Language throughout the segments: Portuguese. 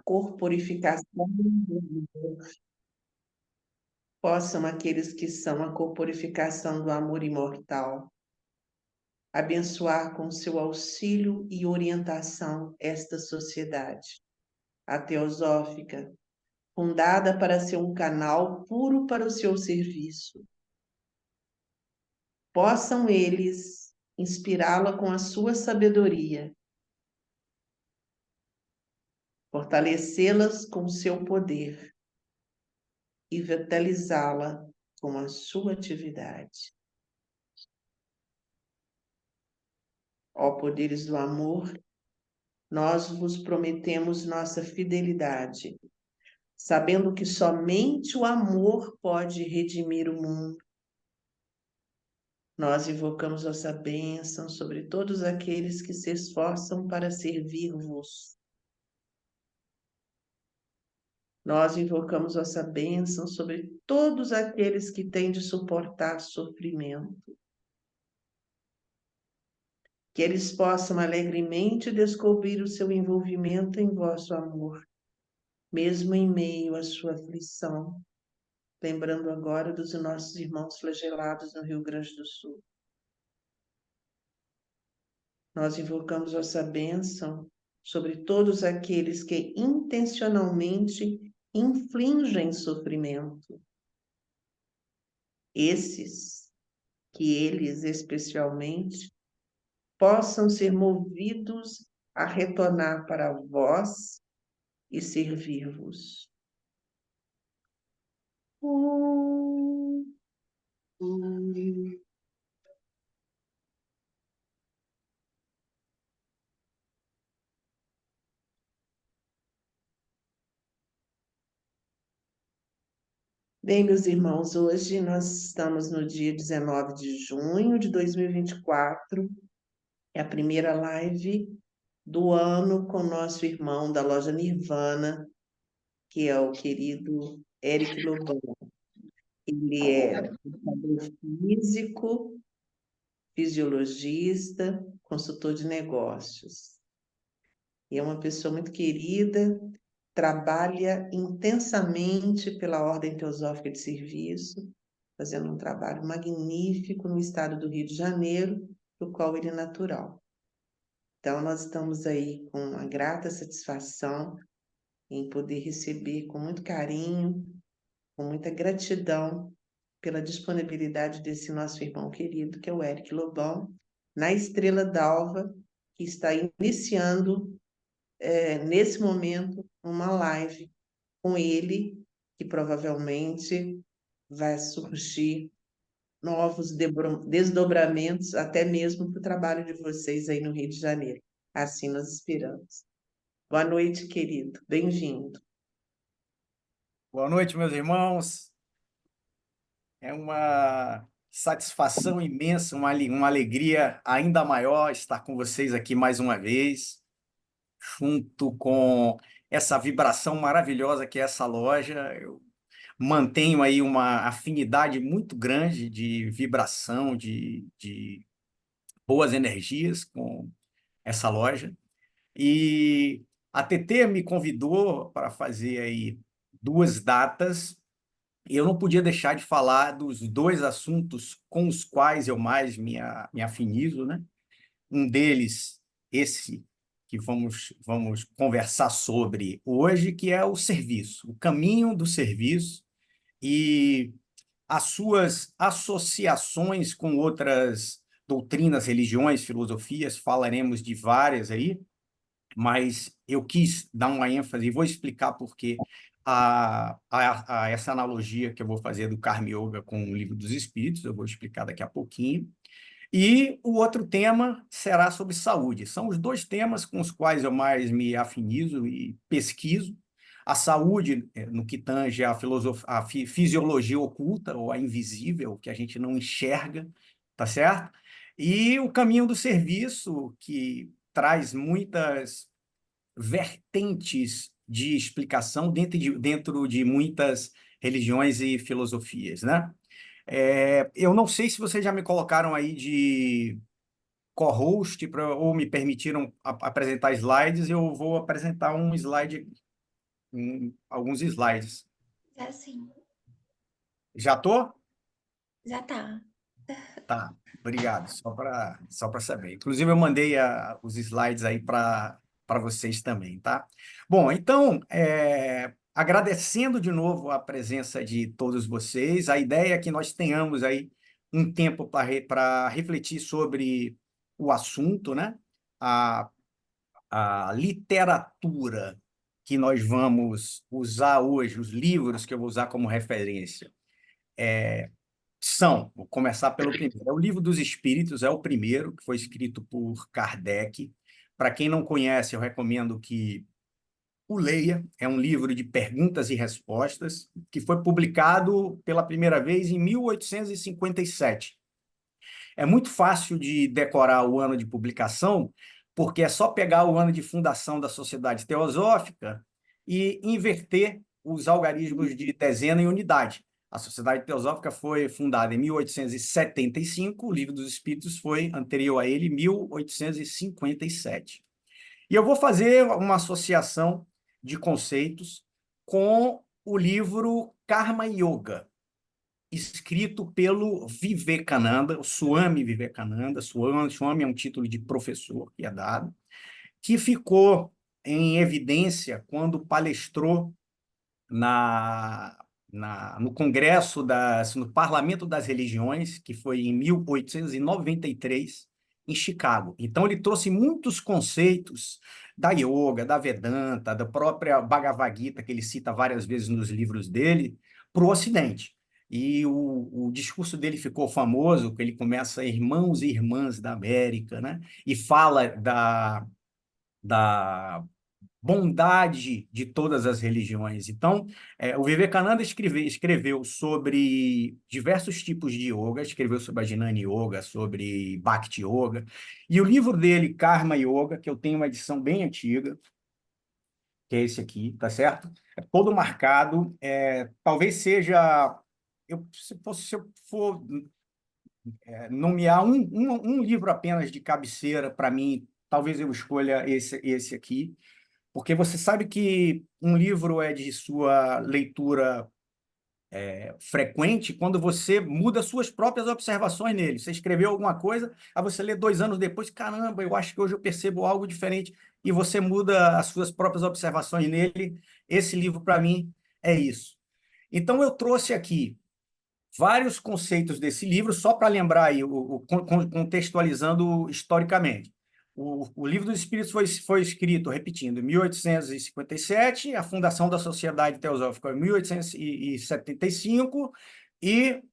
corporificação do amor. Possam aqueles que são a corporificação do amor imortal abençoar com seu auxílio e orientação esta sociedade, a teosófica, fundada para ser um canal puro para o seu serviço. Possam eles inspirá-la com a sua sabedoria, fortalecê-las com seu poder e vitalizá-la com a sua atividade. Ó poderes do amor, nós vos prometemos nossa fidelidade, sabendo que somente o amor pode redimir o mundo. Nós invocamos vossa bênção sobre todos aqueles que se esforçam para servir-vos. Nós invocamos vossa bênção sobre todos aqueles que têm de suportar sofrimento. Que eles possam alegremente descobrir o seu envolvimento em vosso amor, mesmo em meio à sua aflição. Lembrando agora dos nossos irmãos flagelados no Rio Grande do Sul. Nós invocamos vossa bênção sobre todos aqueles que intencionalmente infligem sofrimento. Esses, que eles especialmente, possam ser movidos a retornar para vós e servir-vos. Bem, meus irmãos, hoje nós estamos no dia 19 de junho de 2024, é a primeira live do ano com nosso irmão da loja Nirvana, que é o querido Eric Lobão. Ele é educador físico, fisiologista, consultor de negócios. E é uma pessoa muito querida, trabalha intensamente pela Ordem Teosófica de Serviço, fazendo um trabalho magnífico no estado do Rio de Janeiro, do qual ele é natural. Então, nós estamos aí com uma grata satisfação em poder receber com muito carinho, com muita gratidão pela disponibilidade desse nosso irmão querido, que é o Eric Lobão, na Estrela d'Alva, que está iniciando, nesse momento, uma live com ele, que provavelmente vai surgir novos desdobramentos, até mesmo para o trabalho de vocês aí no Rio de Janeiro. Assim nós esperamos. Boa noite, querido. Bem-vindo. Boa noite, meus irmãos. É uma satisfação imensa, uma alegria ainda maior estar com vocês aqui mais uma vez, junto com essa vibração maravilhosa que é essa loja. Eu mantenho aí uma afinidade muito grande de vibração, de boas energias com essa loja. E a TT me convidou para fazer aí 2 datas. E eu não podia deixar de falar dos 2 assuntos com os quais eu mais me afinizo, né? Um deles, esse que vamos conversar sobre hoje, que é o serviço, o caminho do serviço e as suas associações com outras doutrinas, religiões, filosofias. Falaremos de várias aí, mas eu quis dar uma ênfase e vou explicar por quê a essa analogia que eu vou fazer do Karma Yoga com o Livro dos Espíritos. Eu vou explicar daqui a pouquinho. E o outro tema será sobre saúde. São os 2 temas com os quais eu mais me afinizo e pesquiso. A saúde, no que tange a fisiologia oculta, ou a invisível, que a gente não enxerga, tá certo? E o caminho do serviço, que traz muitas vertentes de explicação dentro de muitas religiões e filosofias, né? Eu não sei se vocês já me colocaram aí de co-host ou me permitiram apresentar slides. Eu vou apresentar um slide alguns slides. Já sim, Já tô? já tá. Tá, obrigado. Só para saber. Inclusive, eu mandei os slides aí para vocês também, tá? Bom, então, agradecendo de novo a presença de todos vocês, a ideia é que nós tenhamos aí um tempo para refletir sobre o assunto, né? A, a literatura que nós vamos usar hoje, os livros que eu vou usar como referência vou começar pelo primeiro. É o Livro dos Espíritos, é o primeiro, que foi escrito por Kardec. Para quem não conhece, eu recomendo que o leia. É um livro de perguntas e respostas, que foi publicado pela primeira vez em 1857. É muito fácil de decorar o ano de publicação, porque é só pegar o ano de fundação da Sociedade Teosófica e inverter os algarismos de dezena em unidade. A Sociedade Teosófica foi fundada em 1875, o Livro dos Espíritos foi anterior a ele, 1857. E eu vou fazer uma associação de conceitos com o livro Karma Yoga, escrito pelo Vivekananda, o Swami Vivekananda. Swami é um título de professor que é dado, que ficou em evidência quando palestrou no Congresso no Parlamento das Religiões, que foi em 1893, em Chicago. Então, ele trouxe muitos conceitos da yoga, da Vedanta, da própria Bhagavad Gita, que ele cita várias vezes nos livros dele, para o Ocidente. E o discurso dele ficou famoso, que ele começa irmãos e irmãs da América, né? E fala da bondade de todas as religiões. Então, o Vivekananda escreveu sobre diversos tipos de yoga, escreveu sobre a Jnana Yoga, sobre Bhakti Yoga, e o livro dele, Karma Yoga, que eu tenho uma edição bem antiga, que é esse aqui, tá certo? É todo marcado, talvez seja, se eu for nomear um livro apenas de cabeceira para mim, talvez eu escolha esse aqui, porque você sabe que um livro é de sua leitura frequente quando você muda suas próprias observações nele. Você escreveu alguma coisa, aí você lê 2 anos depois, caramba, eu acho que hoje eu percebo algo diferente, e você muda as suas próprias observações nele. Esse livro, para mim, é isso. Então, eu trouxe aqui vários conceitos desse livro, só para lembrar aí, contextualizando historicamente. O Livro dos Espíritos foi escrito, repetindo, em 1857, a fundação da Sociedade Teosófica em 1875, e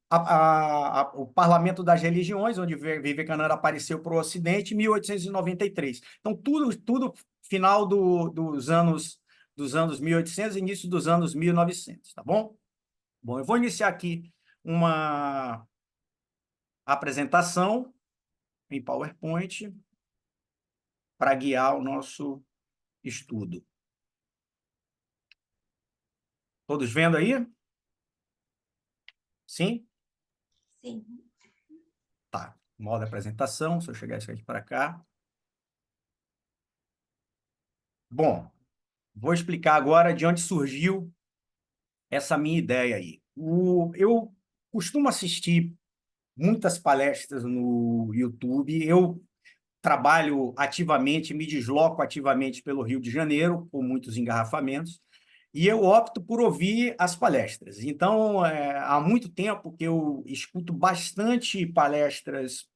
o Parlamento das Religiões, onde Vivekananda apareceu para o Ocidente, em 1893. Então, tudo final dos anos 1800, início dos anos 1900, tá bom? Bom, eu vou iniciar aqui uma apresentação em PowerPoint para guiar o nosso estudo. Todos vendo aí? Sim? Sim. Tá. Modo apresentação, se eu chegar isso aqui para cá. Bom, vou explicar agora de onde surgiu essa minha ideia aí. Eu costumo assistir muitas palestras no YouTube. Eu trabalho ativamente, me desloco ativamente pelo Rio de Janeiro, por muitos engarrafamentos, e eu opto por ouvir as palestras. Então, há muito tempo que eu escuto bastante palestras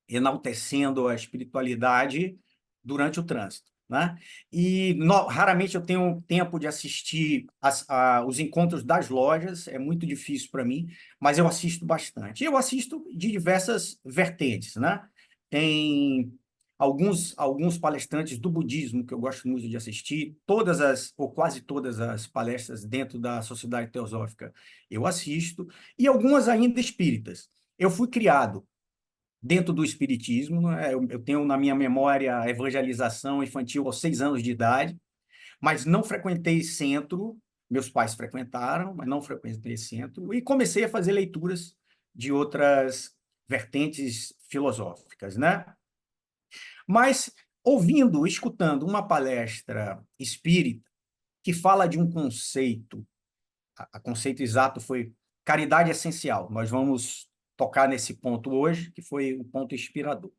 enaltecendo a espiritualidade durante o trânsito, né? E raramente eu tenho tempo de assistir os encontros das lojas, é muito difícil para mim, mas eu assisto bastante. Eu assisto de diversas vertentes, né? Tem alguns palestrantes do budismo que eu gosto muito de assistir, ou quase todas as palestras dentro da Sociedade Teosófica eu assisto, e algumas ainda espíritas. Eu fui criado dentro do espiritismo, né? Eu tenho na minha memória a evangelização infantil aos 6 anos de idade, mas não frequentei centro. Meus pais frequentaram, mas não frequentei centro, e comecei a fazer leituras de outras vertentes filosóficas, né? Mas escutando uma palestra espírita, que fala de um conceito. O conceito exato foi caridade essencial. Nós vamos tocar nesse ponto hoje, que foi o ponto inspirador.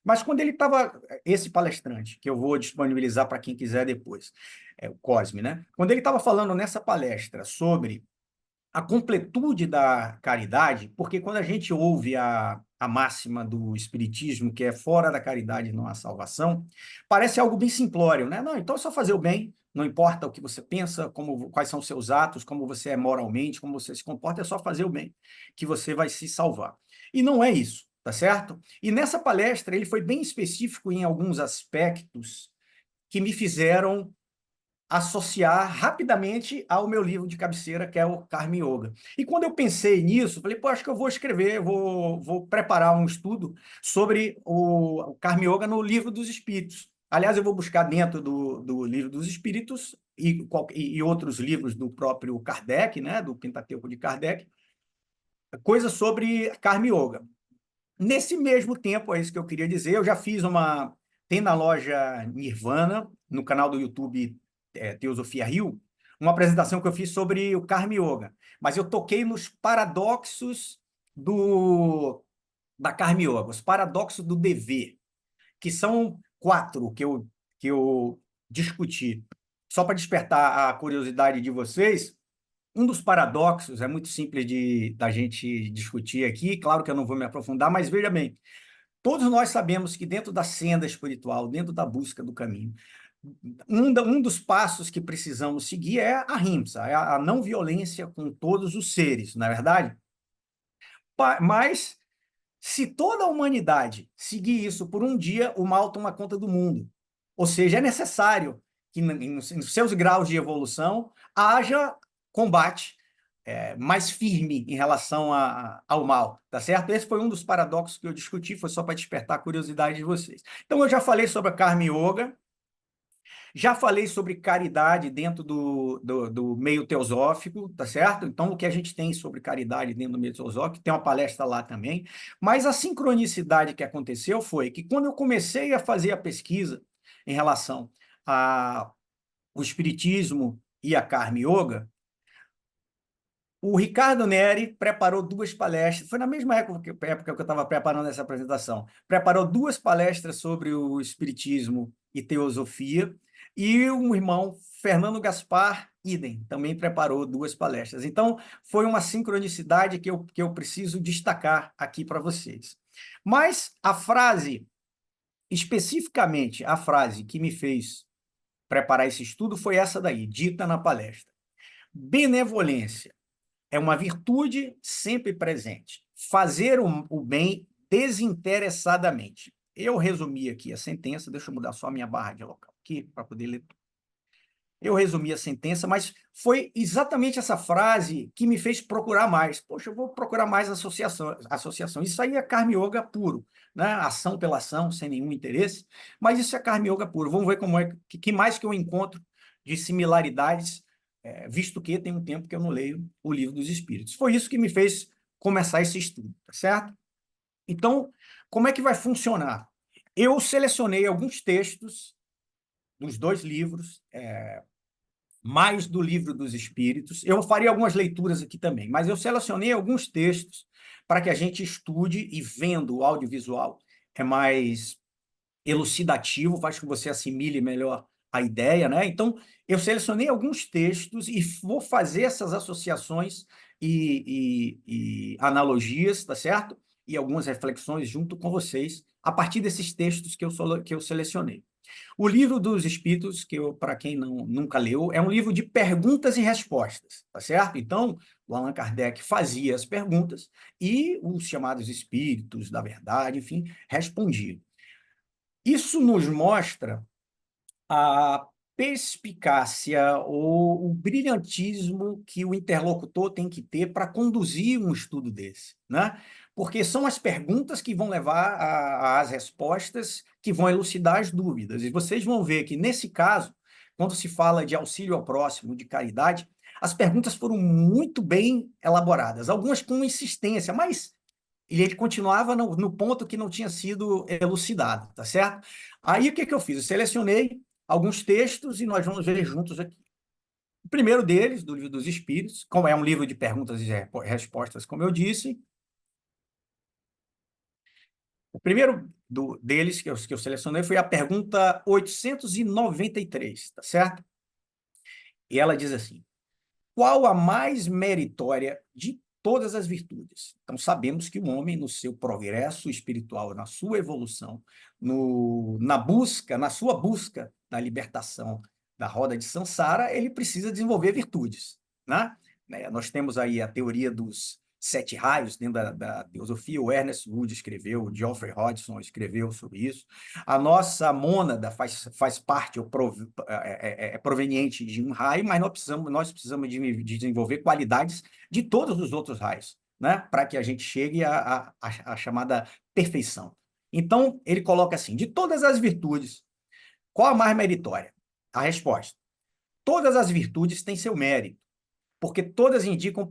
Mas quando ele estava, esse palestrante, que eu vou disponibilizar para quem quiser depois, o Cosme, né? Quando ele estava falando nessa palestra sobre a completude da caridade, porque quando a gente ouve a máxima do Espiritismo, que é fora da caridade não há salvação, parece algo bem simplório, né? Não, então é só fazer o bem, não importa o que você pensa, quais são os seus atos, como você é moralmente, como você se comporta, é só fazer o bem, que você vai se salvar. E não é isso, tá certo? E nessa palestra ele foi bem específico em alguns aspectos que me fizeram associar rapidamente ao meu livro de cabeceira, que é o Karma Yoga. E quando eu pensei nisso, falei, pô, acho que eu vou escrever, vou preparar um estudo sobre o Karma Yoga no Livro dos Espíritos. Aliás, eu vou buscar dentro do Livro dos Espíritos e outros livros do próprio Kardec, né, do Pentateuco de Kardec, coisas sobre Karma Yoga. Nesse mesmo tempo, é isso que eu queria dizer, eu já fiz tem na loja Nirvana, no canal do YouTube Teosofia Rio, uma apresentação que eu fiz sobre o Karma Yoga, mas eu toquei nos paradoxos da Karma Yoga, os paradoxos do dever, que são 4 que eu discuti. Só para despertar a curiosidade de vocês, um dos paradoxos é muito simples da gente discutir aqui, claro que eu não vou me aprofundar, mas veja bem, todos nós sabemos que dentro da senda espiritual, dentro da busca do caminho, um dos passos que precisamos seguir é a ahimsa, é a não violência com todos os seres, não é verdade? Mas, se toda a humanidade seguir isso por um dia, o mal toma conta do mundo. Ou seja, é necessário que, nos seus graus de evolução, haja combate mais firme em relação ao mal, tá certo? Esse foi um dos paradoxos que eu discuti, foi só para despertar a curiosidade de vocês. Então, eu já falei sobre a Karma Yoga, já falei sobre caridade dentro do meio teosófico, tá certo? Então, o que a gente tem sobre caridade dentro do meio teosófico, tem uma palestra lá também, mas a sincronicidade que aconteceu foi que quando eu comecei a fazer a pesquisa em relação ao espiritismo e a Karma Yoga, o Ricardo Neri preparou 2 palestras, foi na mesma época que eu estava preparando essa apresentação, preparou 2 palestras sobre o Espiritismo e Teosofia, e o irmão Fernando Gaspar, idem, também preparou 2 palestras. Então, foi uma sincronicidade que eu preciso destacar aqui para vocês. Mas a frase, especificamente a frase que me fez preparar esse estudo foi essa daí, dita na palestra. Benevolência é uma virtude sempre presente. Fazer o bem desinteressadamente. Eu resumi aqui a sentença, deixa eu mudar só a minha barra de local aqui para poder ler. Eu resumi a sentença, mas foi exatamente essa frase que me fez procurar mais. Poxa, eu vou procurar mais associação. Isso aí é Karma Yoga puro, né? Ação pela ação, sem nenhum interesse, mas isso é Karma Yoga puro. Vamos ver como que mais que eu encontro de similaridades, visto que tem um tempo que eu não leio o Livro dos Espíritos. Foi isso que me fez começar esse estudo, tá certo? Então, como é que vai funcionar? Eu selecionei alguns textos dos 2 livros, mais do Livro dos Espíritos. Eu faria algumas leituras aqui também, mas eu selecionei alguns textos para que a gente estude, e vendo o audiovisual é mais elucidativo, faz com que você assimile melhor a ideia, né? Então, eu selecionei alguns textos e vou fazer essas associações e analogias, tá certo? E algumas reflexões junto com vocês, a partir desses textos que eu selecionei. O Livro dos Espíritos, para quem nunca leu, é um livro de perguntas e respostas, tá certo? Então, o Allan Kardec fazia as perguntas e os chamados espíritos da verdade, enfim, respondiam. Isso nos mostra a perspicácia ou o brilhantismo que o interlocutor tem que ter para conduzir um estudo desse, né? Porque são as perguntas que vão levar às respostas que vão elucidar as dúvidas. E vocês vão ver que, nesse caso, quando se fala de auxílio ao próximo, de caridade, as perguntas foram muito bem elaboradas, algumas com insistência, mas ele continuava no ponto que não tinha sido elucidado, tá certo? Aí, o que eu fiz? Eu selecionei alguns textos e nós vamos ver juntos aqui. primeiro deles, do Livro dos Espíritos, como é um livro de perguntas e respostas, como eu disse. O primeiro deles que eu selecionei foi a pergunta 893, tá certo? E ela diz assim: qual a mais meritória de todas as virtudes? Então, sabemos que o homem, no seu progresso espiritual, na sua evolução, na sua busca da libertação da roda de Sansara, ele precisa desenvolver virtudes, né? Nós temos aí a teoria dos 7 raios dentro da teosofia. O Ernest Wood escreveu, o Geoffrey Hodgson escreveu sobre isso. A nossa mônada faz parte, é proveniente de um raio, mas nós precisamos de desenvolver qualidades de todos os outros raios, né? Para que a gente chegue à chamada perfeição. Então, ele coloca assim: de todas as virtudes, qual a mais meritória? A resposta: todas as virtudes têm seu mérito, porque todas indicam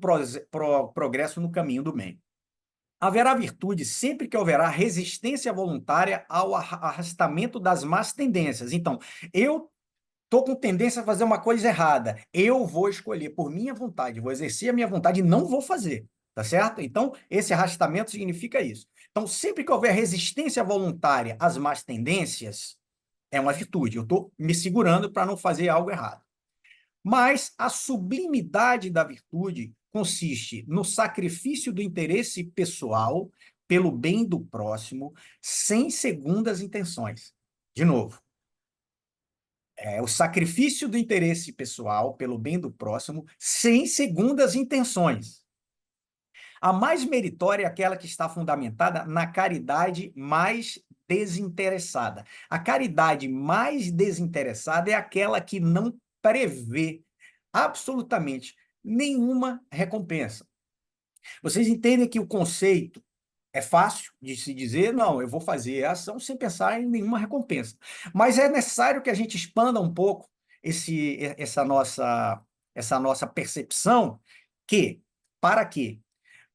progresso no caminho do bem. Haverá virtude sempre que houverá resistência voluntária ao arrastamento das más tendências. Então, eu estou com tendência a fazer uma coisa errada, eu vou escolher por minha vontade, vou exercer a minha vontade e não vou fazer, tá certo? Então, esse arrastamento significa isso. Então, sempre que houver resistência voluntária às más tendências, é uma virtude. Eu estou me segurando para não fazer algo errado. Mas a sublimidade da virtude consiste no sacrifício do interesse pessoal pelo bem do próximo, sem segundas intenções. De novo, o sacrifício do interesse pessoal pelo bem do próximo, sem segundas intenções. A mais meritória é aquela que está fundamentada na caridade mais desinteressada. A caridade mais desinteressada é aquela que não prevê absolutamente nenhuma recompensa. Vocês entendem que o conceito é fácil de se dizer: não, eu vou fazer a ação sem pensar em nenhuma recompensa. Mas é necessário que a gente expanda um pouco essa nossa percepção, para que,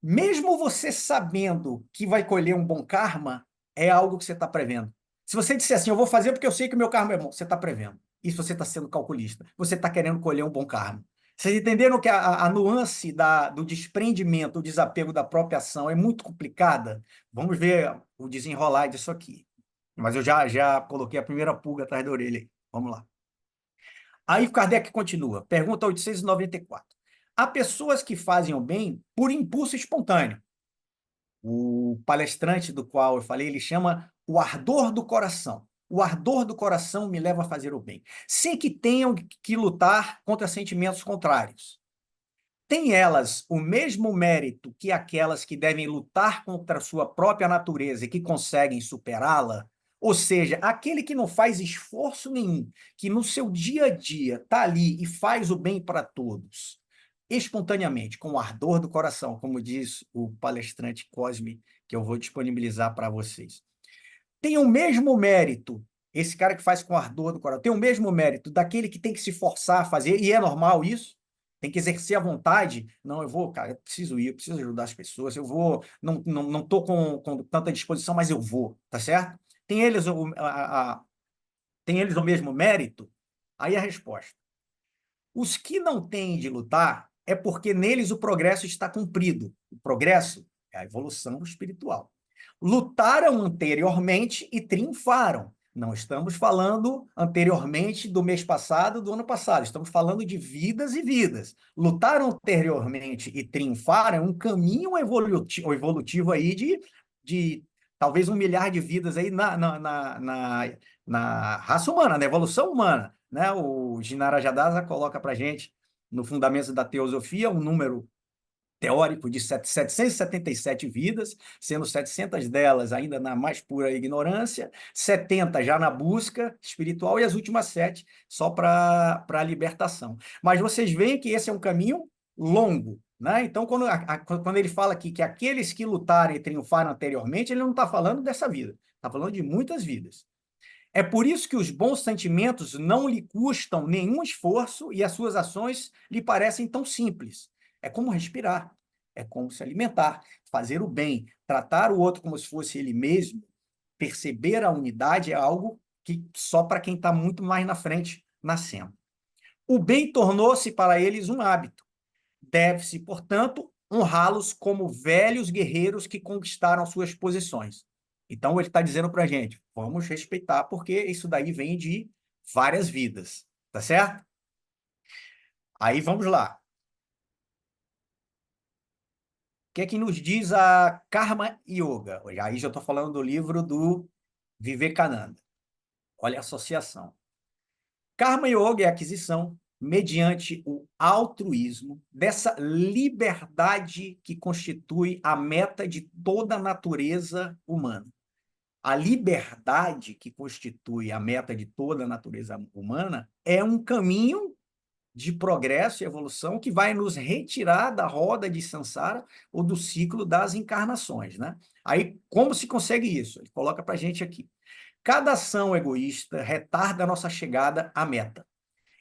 mesmo você sabendo que vai colher um bom karma, é algo que você está prevendo. Se você disser assim: eu vou fazer porque eu sei que o meu karma é bom, você está prevendo. Isso você está sendo calculista. Você está querendo colher um bom karma. Vocês entenderam que a nuance do desprendimento, o desapego da própria ação é muito complicada? Vamos ver o desenrolar disso aqui. Mas eu já coloquei a primeira pulga atrás da orelha aí. Vamos lá. Aí Kardec continua, pergunta 894. Há pessoas que fazem o bem por impulso espontâneo. O palestrante do qual eu falei, ele chama o ardor do coração. O ardor do coração me leva a fazer o bem, sem que tenham que lutar contra sentimentos contrários. Têm elas o mesmo mérito que aquelas que devem lutar contra a sua própria natureza e que conseguem superá-la? Ou seja, aquele que não faz esforço nenhum, que no seu dia a dia está ali e faz o bem para todos, espontaneamente, com o ardor do coração, como diz o palestrante Cosme, que eu vou disponibilizar para vocês. Tem o mesmo mérito, esse cara que faz com ardor do coração, tem o mesmo mérito daquele que tem que se forçar a fazer, e é normal isso, tem que exercer a vontade. Não, eu vou, cara, eu preciso ir, eu preciso ajudar as pessoas, eu vou, não estou com tanta disposição, mas eu vou, tá certo? Tem eles o mesmo mérito? Aí a resposta: os que não têm de lutar é porque neles o progresso está cumprido. O progresso é a evolução espiritual. Lutaram anteriormente e triunfaram. Não estamos falando anteriormente do mês passado, do ano passado. Estamos falando de vidas e vidas. Lutaram anteriormente e triunfaram é um caminho evolutivo aí de talvez 1 milhar de vidas aí na raça humana, na evolução humana, né? O Ginarajadasa coloca para a gente, no Fundamentos da Teosofia, um número teórico de 777 vidas, sendo 700 delas ainda na mais pura ignorância, 70 já na busca espiritual e as últimas 7 só para a libertação. Mas vocês veem que esse é um caminho longo, né? Então, quando ele fala aqui que aqueles que lutaram e triunfaram anteriormente, ele não está falando dessa vida, está falando de muitas vidas. É por isso que os bons sentimentos não lhe custam nenhum esforço e as suas ações lhe parecem tão simples. É como respirar, é como se alimentar, fazer o bem, tratar o outro como se fosse ele mesmo, perceber a unidade é algo que só para quem está muito mais na frente nascendo. O bem tornou-se para eles um hábito. Deve-se, portanto, honrá-los como velhos guerreiros que conquistaram suas posições. Então, ele está dizendo para a gente, vamos respeitar, porque isso daí vem de várias vidas, tá certo? Aí, vamos lá. O que é que nos diz a Karma Yoga? Aí já estou falando do livro do Vivekananda. Olha a associação. Karma Yoga é a aquisição, mediante o altruísmo, dessa liberdade que constitui a meta de toda a natureza humana. A liberdade que constitui a meta de toda a natureza humana é um caminho de progresso e evolução que vai nos retirar da roda de samsara ou do ciclo das encarnações, né? Aí, como se consegue isso? Ele coloca para a gente aqui. Cada ação egoísta retarda a nossa chegada à meta.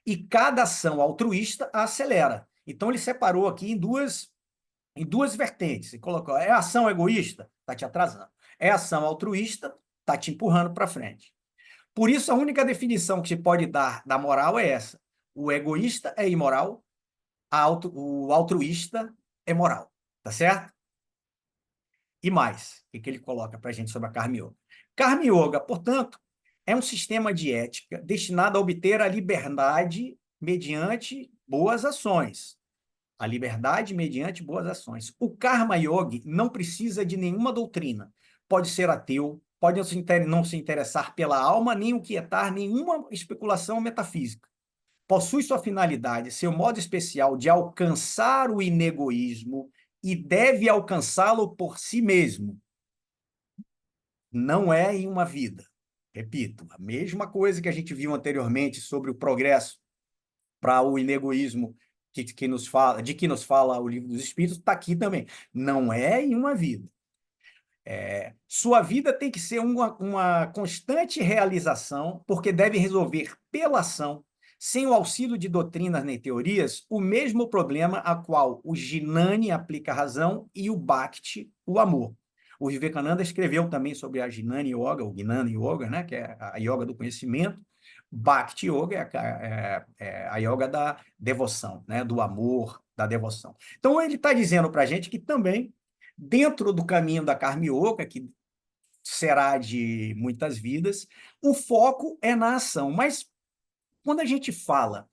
E cada ação altruísta a acelera. Então, ele separou aqui em duas vertentes. Ele colocou, é ação egoísta? Está te atrasando. É ação altruísta? Está te empurrando para frente. Por isso, a única definição que se pode dar da moral é essa. O egoísta é imoral, o altruísta é moral. Tá certo? E mais, o que ele coloca para a gente sobre a Karma Yoga? Karma Yoga, portanto, é um sistema de ética destinado a obter a liberdade mediante boas ações. A liberdade mediante boas ações. O Karma Yogi não precisa de nenhuma doutrina. Pode ser ateu, pode não se interessar pela alma, nem inquietar nenhuma especulação metafísica. Possui sua finalidade, seu modo especial de alcançar o inegoísmo e deve alcançá-lo por si mesmo. Não é em uma vida. Repito, a mesma coisa que a gente viu anteriormente sobre o progresso para o inegoísmo de que nos fala o Livro dos Espíritos, está aqui também. Não é em uma vida. Sua vida tem que ser uma constante realização, porque deve resolver pela ação, sem o auxílio de doutrinas nem teorias, o mesmo problema a qual o Jnani aplica a razão e o Bhakti o amor. O Vivekananda escreveu também sobre a Jnani Yoga, o Gnana Yoga, né, que é a yoga do conhecimento. Bhakti Yoga é a yoga da devoção, né, do amor, da devoção. Então, ele está dizendo para a gente que também, dentro do caminho da Karma Yoga, que será de muitas vidas, o foco é na ação. Mas, quando a gente fala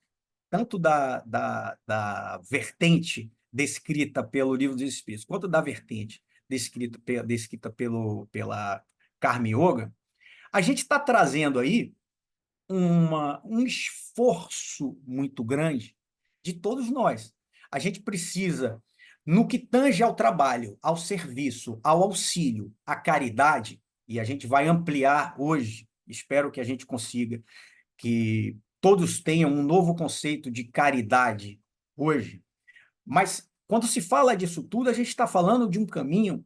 tanto da vertente descrita pelo Livro dos Espíritos, quanto da vertente descrita pela Karma Yoga, a gente está trazendo aí um esforço muito grande de todos nós. A gente precisa, no que tange ao trabalho, ao serviço, ao auxílio, à caridade, e a gente vai ampliar hoje, espero que a gente consiga, que todos tenham um novo conceito de caridade hoje. Mas, quando se fala disso tudo, a gente está falando de um caminho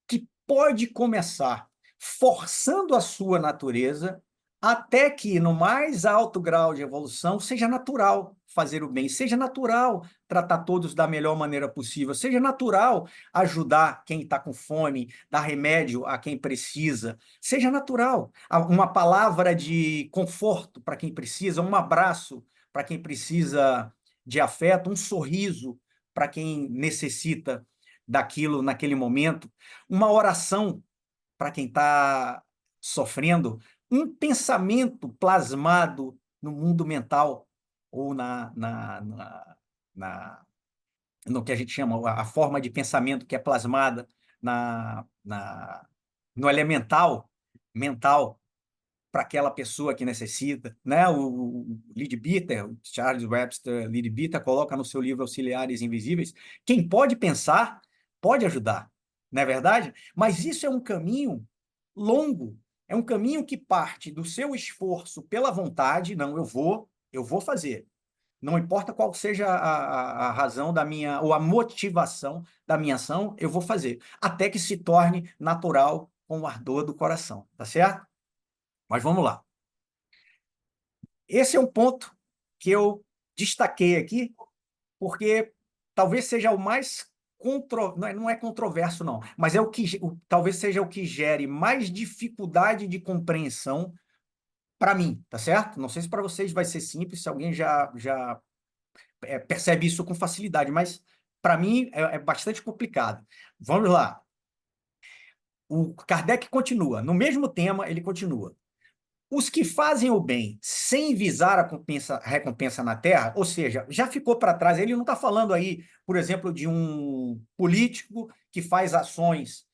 que pode começar forçando a sua natureza até que, no mais alto grau de evolução, seja natural fazer o bem, seja natural tratar todos da melhor maneira possível, seja natural ajudar quem está com fome, dar remédio a quem precisa, seja natural uma palavra de conforto para quem precisa, um abraço para quem precisa de afeto, um sorriso para quem necessita daquilo naquele momento, uma oração para quem está sofrendo, um pensamento plasmado no mundo mental ou no que a gente chama a forma de pensamento que é plasmada no elemental mental para aquela pessoa que necessita, né? O Leadbeater, o Charles Webster Leadbeater, coloca no seu livro Auxiliares Invisíveis, quem pode pensar, pode ajudar, não é verdade? Mas isso é um caminho longo, é um caminho que parte do seu esforço pela vontade, não, eu vou fazer. Não importa qual seja a razão da minha, ou a motivação da minha ação, eu vou fazer, até que se torne natural com o ardor do coração, tá certo? Mas vamos lá. Esse é um ponto que eu destaquei aqui, porque talvez seja o mais não é controverso, não, mas talvez seja o que gere mais dificuldade de compreensão para mim, tá certo? Não sei se para vocês vai ser simples, se alguém já percebe isso com facilidade, mas para mim é bastante complicado. Vamos lá. O Kardec continua, no mesmo tema, ele continua. Os que fazem o bem sem visar a recompensa na terra, ou seja, já ficou para trás, ele não está falando aí, por exemplo, de um político que faz ações,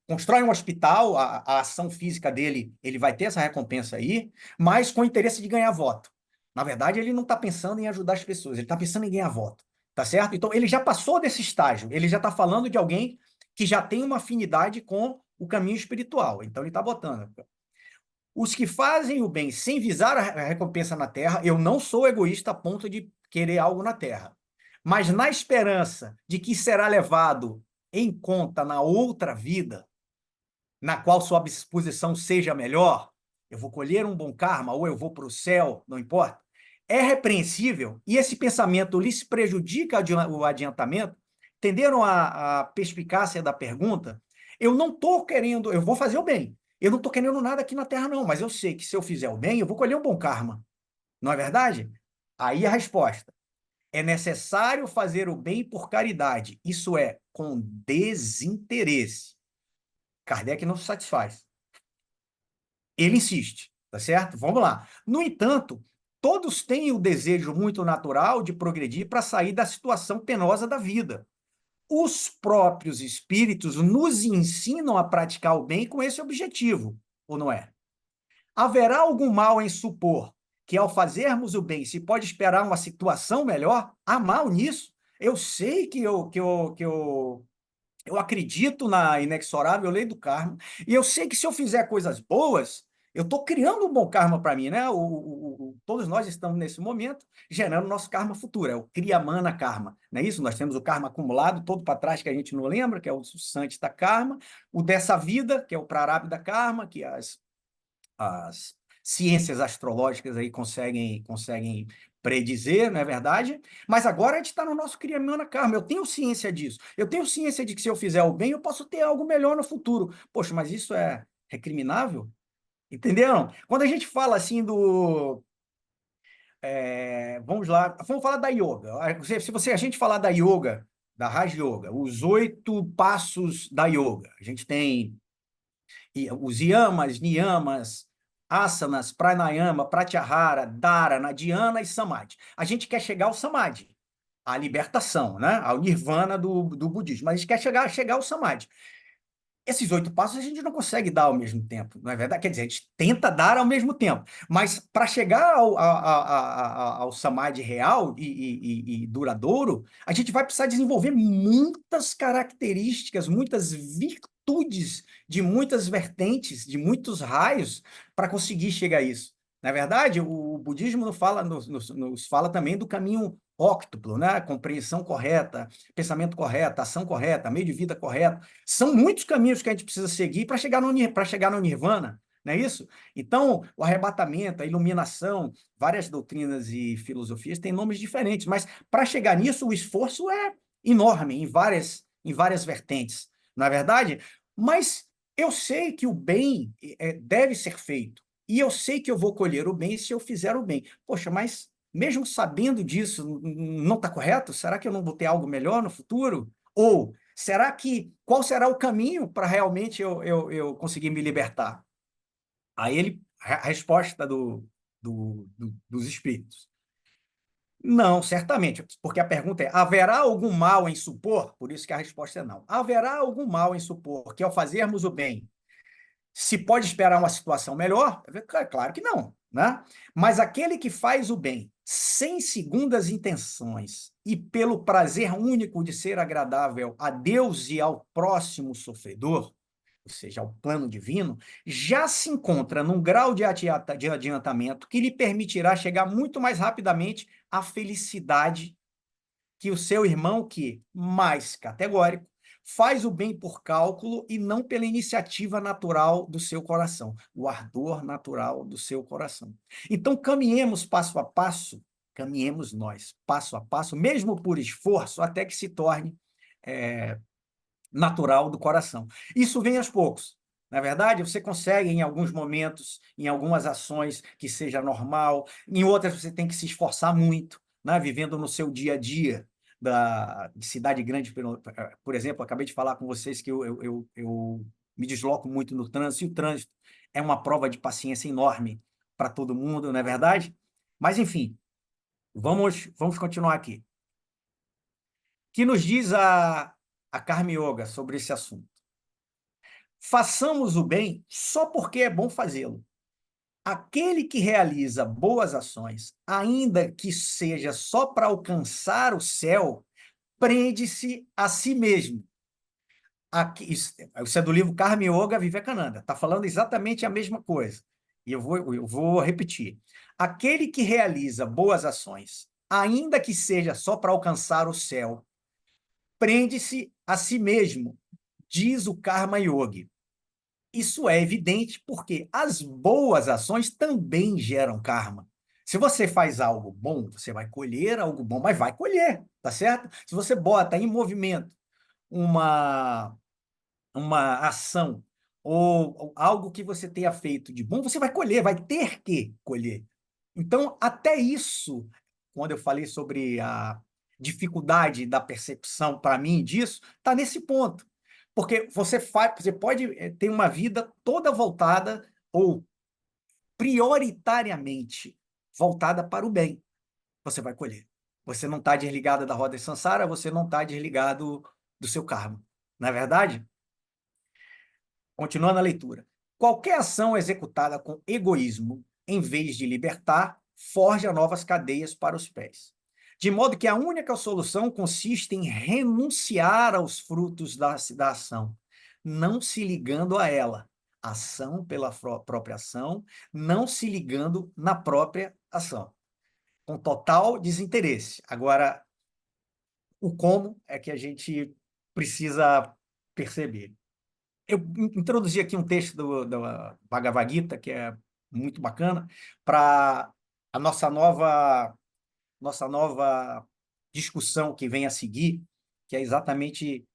constrói um hospital, a ação física dele, ele vai ter essa recompensa aí, mas com o interesse de ganhar voto. Na verdade, ele não está pensando em ajudar as pessoas, ele está pensando em ganhar voto, tá certo? Então, ele já passou desse estágio, ele já está falando de alguém que já tem uma afinidade com o caminho espiritual. Então, ele está botando. Os que fazem o bem sem visar a recompensa na terra, eu não sou egoísta a ponto de querer algo na terra, mas na esperança de que será levado em conta na outra vida, na qual sua disposição seja melhor, eu vou colher um bom karma ou eu vou para o céu, não importa. É repreensível e esse pensamento lhes prejudica o adiantamento. Entenderam a perspicácia da pergunta? Eu não estou querendo, eu vou fazer o bem. Eu não estou querendo nada aqui na Terra, não, mas eu sei que se eu fizer o bem, eu vou colher um bom karma. Não é verdade? Aí a resposta. É necessário fazer o bem por caridade, isso é, com desinteresse. Kardec não se satisfaz. Ele insiste, tá certo? Vamos lá. No entanto, todos têm o desejo muito natural de progredir para sair da situação penosa da vida. Os próprios espíritos nos ensinam a praticar o bem com esse objetivo, ou não é? Haverá algum mal em supor que, ao fazermos o bem, se pode esperar uma situação melhor? Há mal nisso? Eu sei eu acredito na inexorável lei do karma, e eu sei que se eu fizer coisas boas, eu estou criando um bom karma para mim, né? Todos nós estamos nesse momento gerando nosso karma futuro, é o Kriyamana Karma, não é isso? Nós temos o karma acumulado todo para trás que a gente não lembra, que é o Santita Karma, o dessa vida, que é o Prarabdha Karma, que as ciências astrológicas aí conseguem predizer, não é verdade? Mas agora a gente está no nosso Kriyamana Karma. Eu tenho ciência disso. Eu tenho ciência de que se eu fizer o bem, eu posso ter algo melhor no futuro. Poxa, mas isso é recriminável? Entenderam? Quando a gente fala assim do... vamos lá, vamos falar da yoga. Se a gente falar da yoga, da Raj Yoga, os 8 passos da yoga, a gente tem os yamas, niyamas, asanas, pranayama, pratyahara, dharana, dhyana e samadhi. A gente quer chegar ao samadhi, à libertação, né? Ao nirvana do budismo, mas a gente quer chegar ao samadhi. Esses 8 passos a gente não consegue dar ao mesmo tempo, não é verdade? Quer dizer, a gente tenta dar ao mesmo tempo, mas para chegar ao samadhi real e duradouro, a gente vai precisar desenvolver muitas características, muitas virtudes de muitas vertentes, de muitos raios, para conseguir chegar a isso. Na verdade, o budismo nos fala também do caminho óctuplo, né? Compreensão correta, pensamento correto, ação correta, meio de vida correto. São muitos caminhos que a gente precisa seguir para chegar no nirvana, não é isso? Então, o arrebatamento, a iluminação, várias doutrinas e filosofias têm nomes diferentes, mas para chegar nisso, o esforço é enorme em várias vertentes, não é verdade? Mas eu sei que o bem deve ser feito, e eu sei que eu vou colher o bem se eu fizer o bem. Poxa, mas mesmo sabendo disso, não está correto? Será que eu não vou ter algo melhor no futuro? Ou qual será o caminho para realmente eu conseguir me libertar? Aí a resposta dos espíritos. Não, certamente, porque a pergunta é: haverá algum mal em supor? Por isso que a resposta é não. Haverá algum mal em supor que, ao fazermos o bem, se pode esperar uma situação melhor? Claro que não, né? Mas aquele que faz o bem sem segundas intenções e pelo prazer único de ser agradável a Deus e ao próximo sofredor, ou seja, ao plano divino, já se encontra num grau de adiantamento que lhe permitirá chegar muito mais rapidamente à felicidade que o seu irmão que, mais categórico, faz o bem por cálculo e não pela iniciativa natural do seu coração, o ardor natural do seu coração. Então, caminhemos passo a passo, caminhemos nós, passo a passo, mesmo por esforço, até que se torne natural do coração. Isso vem aos poucos. Na verdade, você consegue em alguns momentos, em algumas ações que seja normal, em outras você tem que se esforçar muito, né? Vivendo no seu dia a dia de cidade grande, por exemplo, acabei de falar com vocês que eu me desloco muito no trânsito, e o trânsito é uma prova de paciência enorme para todo mundo, não é verdade? Mas, enfim, vamos continuar aqui. O que nos diz a Karma Yoga sobre esse assunto? Façamos o bem só porque é bom fazê-lo. Aquele que realiza boas ações, ainda que seja só para alcançar o céu, prende-se a si mesmo. Aqui, isso é do livro Karma Yoga Vivekananda, está falando exatamente a mesma coisa. E eu vou repetir. Aquele que realiza boas ações, ainda que seja só para alcançar o céu, prende-se a si mesmo, diz o Karma Yogi. Isso é evidente porque as boas ações também geram karma. Se você faz algo bom, você vai colher algo bom, mas vai colher, tá certo? Se você bota em movimento uma, uma ação ou algo que você tenha feito de bom, você vai colher, vai ter que colher. Então, até isso, quando eu falei sobre a dificuldade da percepção para mim disso, está nesse ponto. Porque você pode ter uma vida toda voltada ou prioritariamente voltada para o bem. Você vai colher. Você não está desligado da roda de Sansara, você não está desligado do seu karma. Não é verdade? Continuando a leitura. Qualquer ação executada com egoísmo, em vez de libertar, forja novas cadeias para os pés. De modo que a única solução consiste em renunciar aos frutos da ação, não se ligando a ela. Ação pela própria ação, não se ligando na própria ação. Com total desinteresse. Agora, o como é que a gente precisa perceber. Eu introduzi aqui um texto do Bhagavad Gita, que é muito bacana, para a nossa nova discussão que vem a seguir, que é exatamente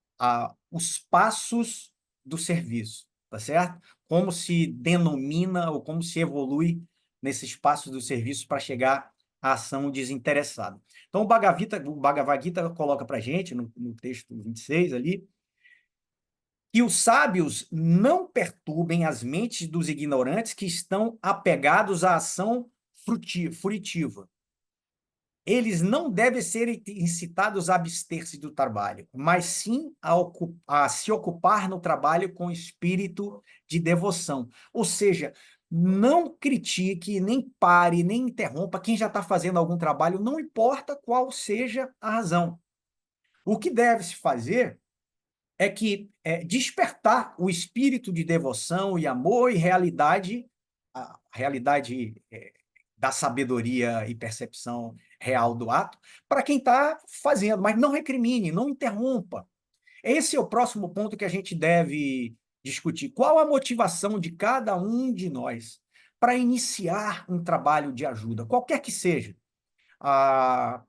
os passos do serviço, tá certo? Como se denomina ou como se evolui nesses passos do serviço para chegar à ação desinteressada. Então, o Bhagavad Gita coloca para a gente, no texto 26 ali, que os sábios não perturbem as mentes dos ignorantes que estão apegados à ação furitiva. Eles não devem ser incitados a abster-se do trabalho, mas sim a se ocupar no trabalho com espírito de devoção. Ou seja, não critique, nem pare, nem interrompa quem já está fazendo algum trabalho, não importa qual seja a razão. O que deve se fazer é que despertar o espírito de devoção e amor e realidade, a realidade da sabedoria e percepção real do ato, para quem está fazendo, mas não recrimine, não interrompa. Esse é o próximo ponto que a gente deve discutir. Qual a motivação de cada um de nós para iniciar um trabalho de ajuda, qualquer que seja? A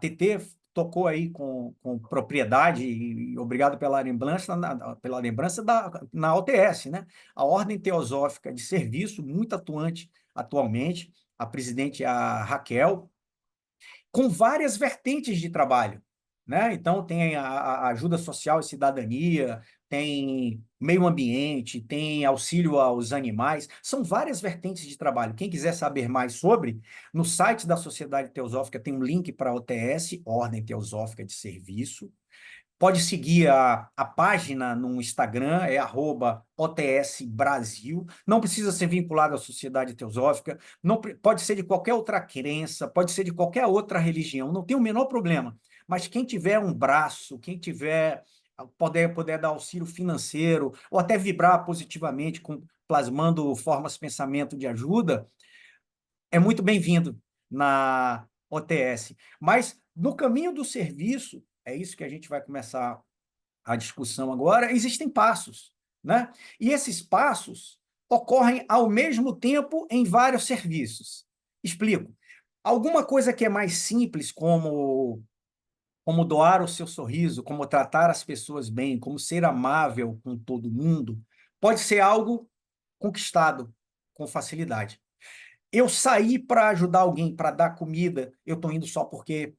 TT tocou aí com propriedade, e obrigado pela lembrança, na OTS, né? A Ordem Teosófica de Serviço, muito atuante atualmente, a presidente é a Raquel, com várias vertentes de trabalho, né? Então, tem a ajuda social e cidadania, tem meio ambiente, tem auxílio aos animais, são várias vertentes de trabalho. Quem quiser saber mais sobre, no site da Sociedade Teosófica tem um link para a OTS, Ordem Teosófica de Serviço. Pode seguir a página no Instagram, é @OTS Brasil. Não precisa ser vinculado à Sociedade Teosófica, não, pode ser de qualquer outra crença, pode ser de qualquer outra religião, não tem o menor problema. Mas quem tiver um braço, quem tiver poder dar auxílio financeiro, ou até vibrar positivamente, plasmando formas de pensamento de ajuda, é muito bem-vindo na OTS. Mas no caminho do serviço, é isso que a gente vai começar a discussão agora, existem passos, né? E esses passos ocorrem ao mesmo tempo em vários serviços. Explico. Alguma coisa que é mais simples, como doar o seu sorriso, como tratar as pessoas bem, como ser amável com todo mundo, pode ser algo conquistado com facilidade. Eu saí para ajudar alguém, para dar comida, eu estou indo só porque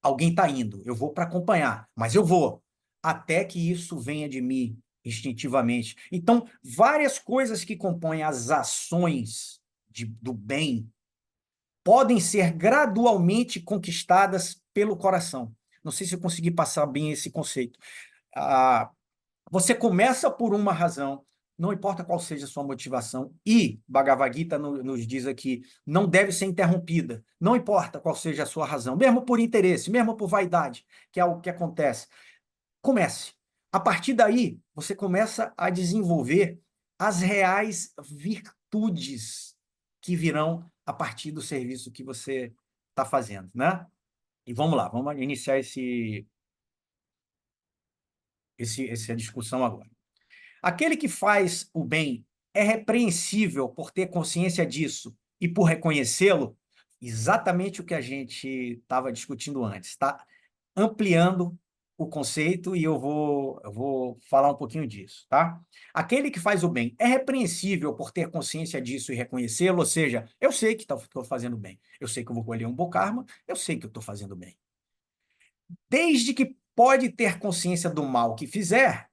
alguém está indo, eu vou para acompanhar, mas eu vou, até que isso venha de mim instintivamente. Então, várias coisas que compõem as ações do bem podem ser gradualmente conquistadas pelo coração. Não sei se eu consegui passar bem esse conceito. Você começa por uma razão, não importa qual seja a sua motivação, e Bhagavad Gita nos diz aqui, não deve ser interrompida, não importa qual seja a sua razão, mesmo por interesse, mesmo por vaidade, que é o que acontece. Comece. A partir daí, você começa a desenvolver as reais virtudes que virão a partir do serviço que você está fazendo, né? E vamos lá, vamos iniciar essa discussão agora. Aquele que faz o bem é repreensível por ter consciência disso e por reconhecê-lo, exatamente o que a gente estava discutindo antes, está ampliando o conceito e eu vou falar um pouquinho disso, tá? Aquele que faz o bem é repreensível por ter consciência disso e reconhecê-lo, ou seja, eu sei que estou fazendo bem, eu sei que eu vou colher um bom karma, eu sei que eu estou fazendo bem. Desde que pode ter consciência do mal que fizer,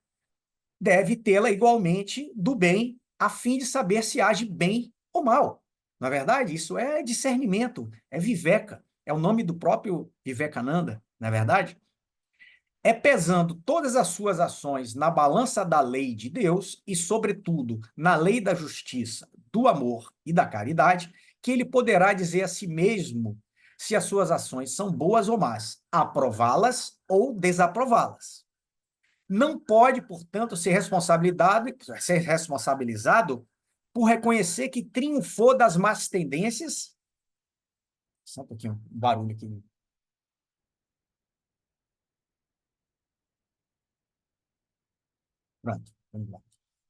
deve tê-la igualmente do bem, a fim de saber se age bem ou mal. Na verdade, isso é discernimento, é viveka, é o nome do próprio Vivekananda, na é verdade? É pesando todas as suas ações na balança da lei de Deus e, sobretudo, na lei da justiça, do amor e da caridade, que ele poderá dizer a si mesmo se as suas ações são boas ou más, aprová-las ou desaprová-las. Não pode, portanto, ser responsabilizado por reconhecer que triunfou das más tendências. Só um pouquinho, um barulho aqui. Pronto, vamos lá.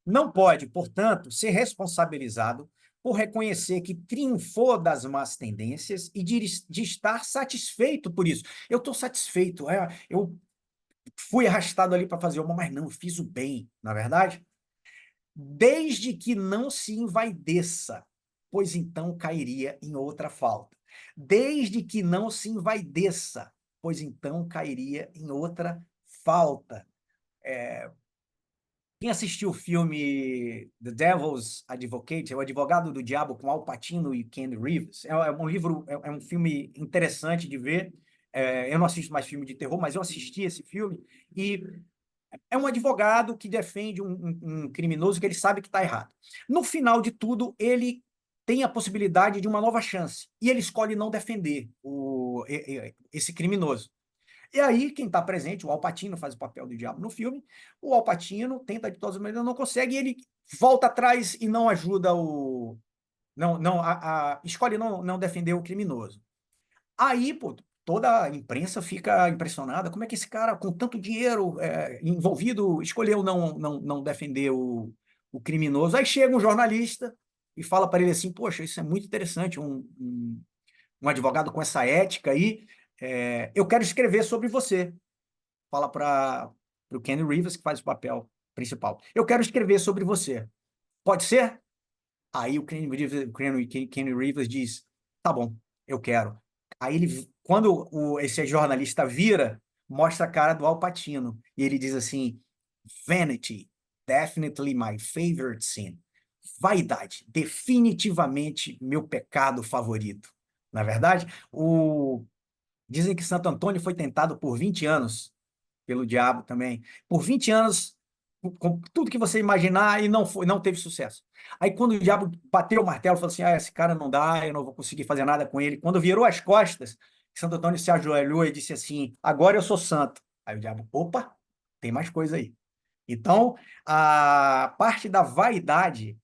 Não pode, portanto, ser responsabilizado por reconhecer que triunfou das más tendências e de estar satisfeito por isso. Eu estou satisfeito, eu fui arrastado ali para fazer uma, mas não, eu fiz o bem, na verdade? Desde que não se envaideça, pois então cairia em outra falta. Desde que não se envaideça, pois então cairia em outra falta. Quem assistiu o filme The Devil's Advocate, O Advogado do Diabo, com Al Pacino e Ken Reeves, é um filme interessante de ver. Eu não assisto mais filme de terror, mas eu assisti esse filme e é um advogado que defende um criminoso que ele sabe que está errado. No final de tudo, ele tem a possibilidade de uma nova chance e ele escolhe não defender esse criminoso. E aí, quem está presente, o Al Pacino faz o papel do diabo no filme, o Al Pacino tenta de todas as maneiras, não consegue, e ele volta atrás e não ajuda escolhe não defender o criminoso. Aí, pô, toda a imprensa fica impressionada, como é que esse cara, com tanto dinheiro envolvido, escolheu não defender o criminoso. Aí chega um jornalista e fala para ele assim, poxa, isso é muito interessante, um advogado com essa ética aí, eu quero escrever sobre você. Fala para o Ken Reeves, que faz o papel principal. Eu quero escrever sobre você. Pode ser? Aí o Ken Reeves diz, tá bom, eu quero. Aí quando esse jornalista vira, mostra a cara do Al Pacino, e ele diz assim, vanity, definitely my favorite sin. Vaidade, definitivamente meu pecado favorito. Na verdade, dizem que Santo Antônio foi tentado por 20 anos pelo diabo também. Por 20 anos, com tudo que você imaginar, e não teve sucesso. Aí, quando o diabo bateu o martelo, falou assim, esse cara não dá, eu não vou conseguir fazer nada com ele. Quando virou as costas, Santo Antônio se ajoelhou e disse assim, agora eu sou santo. Aí o diabo, opa, tem mais coisa aí. Então, a parte da vaidade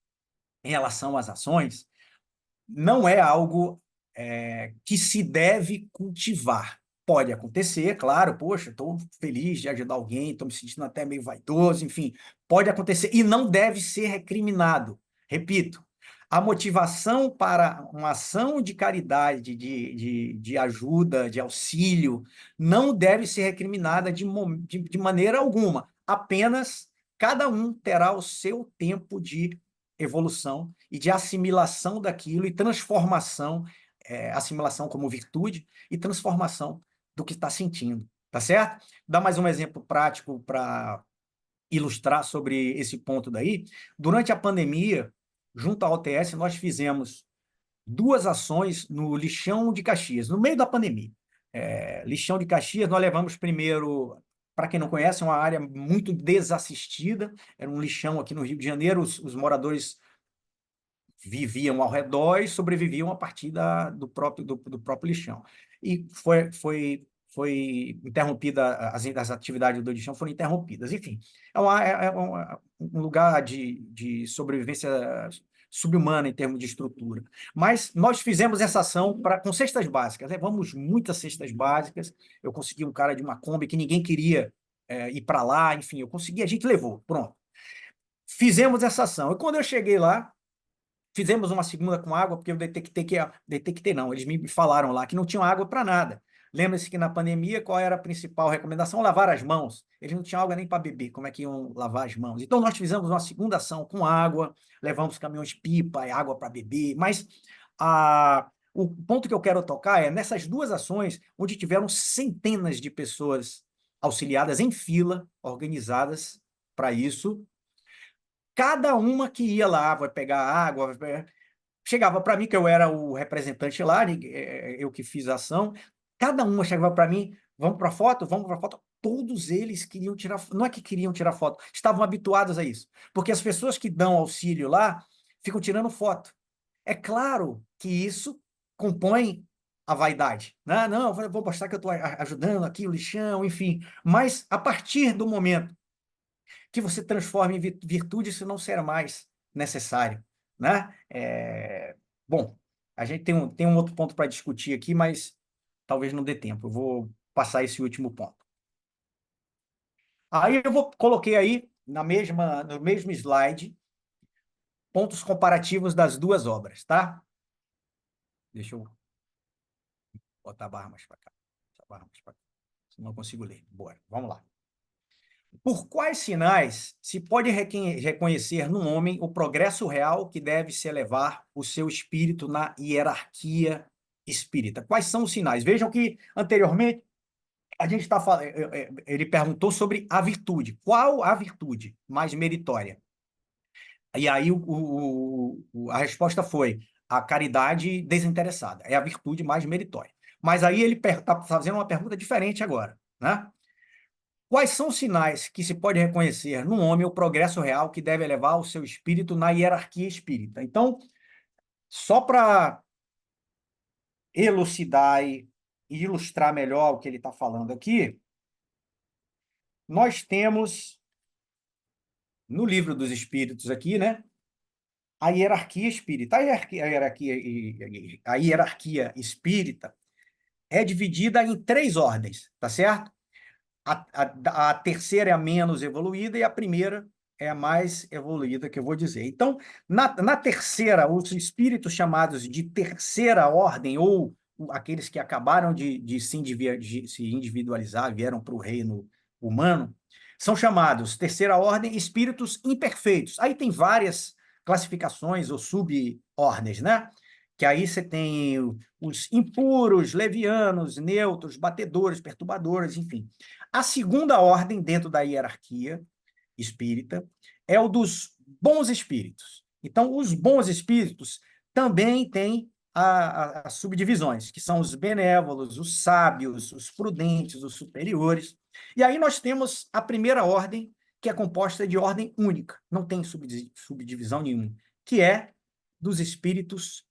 em relação às ações não é algo que se deve cultivar. Pode acontecer, claro, poxa, estou feliz de ajudar alguém, estou me sentindo até meio vaidoso, enfim, pode acontecer e não deve ser recriminado. Repito, a motivação para uma ação de caridade, de ajuda, de auxílio, não deve ser recriminada de maneira alguma, apenas cada um terá o seu tempo de evolução e de assimilação daquilo e transformação, assimilação como virtude e transformação do que está sentindo, tá certo? Dá mais um exemplo prático para ilustrar sobre esse ponto daí. Durante a pandemia, junto à OTS, nós fizemos 2 ações no Lixão de Caxias, no meio da pandemia. Lixão de Caxias, nós levamos primeiro, para quem não conhece, uma área muito desassistida, era um lixão aqui no Rio de Janeiro, os moradores viviam ao redor e sobreviviam a partir do próprio lixão. E foi interrompida, as atividades do lixão foram interrompidas. Enfim, um lugar de sobrevivência subhumana em termos de estrutura. Mas nós fizemos essa ação com cestas básicas, levamos muitas cestas básicas, eu consegui um cara de uma Kombi que ninguém queria ir para lá, enfim, eu consegui, a gente levou, pronto. Fizemos essa ação. E quando eu cheguei lá, fizemos uma segunda com água, porque eu detectei não, eles me falaram lá que não tinham água para nada. Lembra-se que na pandemia, qual era a principal recomendação? Lavar as mãos. Eles não tinham água nem para beber, como é que iam lavar as mãos? Então, nós fizemos uma segunda ação com água, levamos caminhões-pipa, água para beber, mas o ponto que eu quero tocar é nessas 2 ações, onde tiveram centenas de pessoas auxiliadas em fila, organizadas para isso, cada uma que ia lá, vai pegar água, chegava para mim, que eu era o representante lá, eu que fiz a ação, cada uma chegava para mim, vamos para foto, todos eles queriam tirar, não é que queriam tirar foto, estavam habituados a isso, porque as pessoas que dão auxílio lá ficam tirando foto. É claro que isso compõe a vaidade, né? Não, eu vou mostrar que eu estou ajudando aqui o lixão, enfim, mas a partir do momento que você transforme em virtude, isso não será mais necessário, né? Bom, a gente tem um outro ponto para discutir aqui, mas talvez não dê tempo. Eu vou passar esse último ponto. Aí coloquei aí no mesmo slide pontos comparativos das 2 obras, tá? Deixa eu botar a barra mais para cá. Senão eu consigo ler. Bora, vamos lá. Por quais sinais se pode reconhecer num homem o progresso real que deve se elevar o seu espírito na hierarquia espírita? Quais são os sinais? Vejam que, anteriormente, a gente está falando, ele perguntou sobre a virtude. Qual a virtude mais meritória? E aí a resposta foi a caridade desinteressada. É a virtude mais meritória. Mas aí ele está fazendo uma pergunta diferente agora, né? Quais são os sinais que se pode reconhecer num homem o progresso real que deve elevar o seu espírito na hierarquia espírita? Então, só para elucidar e ilustrar melhor o que ele está falando aqui, nós temos no Livro dos Espíritos aqui, né, a hierarquia espírita. A hierarquia espírita é dividida em 3 ordens, tá certo? A terceira é a menos evoluída e a primeira é a mais evoluída, que eu vou dizer. Então, na terceira, os espíritos chamados de terceira ordem, ou aqueles que acabaram de se individualizar, vieram para o reino humano, são chamados, terceira ordem, espíritos imperfeitos. Aí tem várias classificações ou subordens, né? Que aí você tem os impuros, levianos, neutros, batedores, perturbadores, enfim. A segunda ordem dentro da hierarquia espírita é o dos bons espíritos. Então, os bons espíritos também têm as subdivisões, que são os benévolos, os sábios, os prudentes, os superiores. E aí nós temos a primeira ordem, que é composta de ordem única, não tem subdivisão nenhuma, que é dos espíritos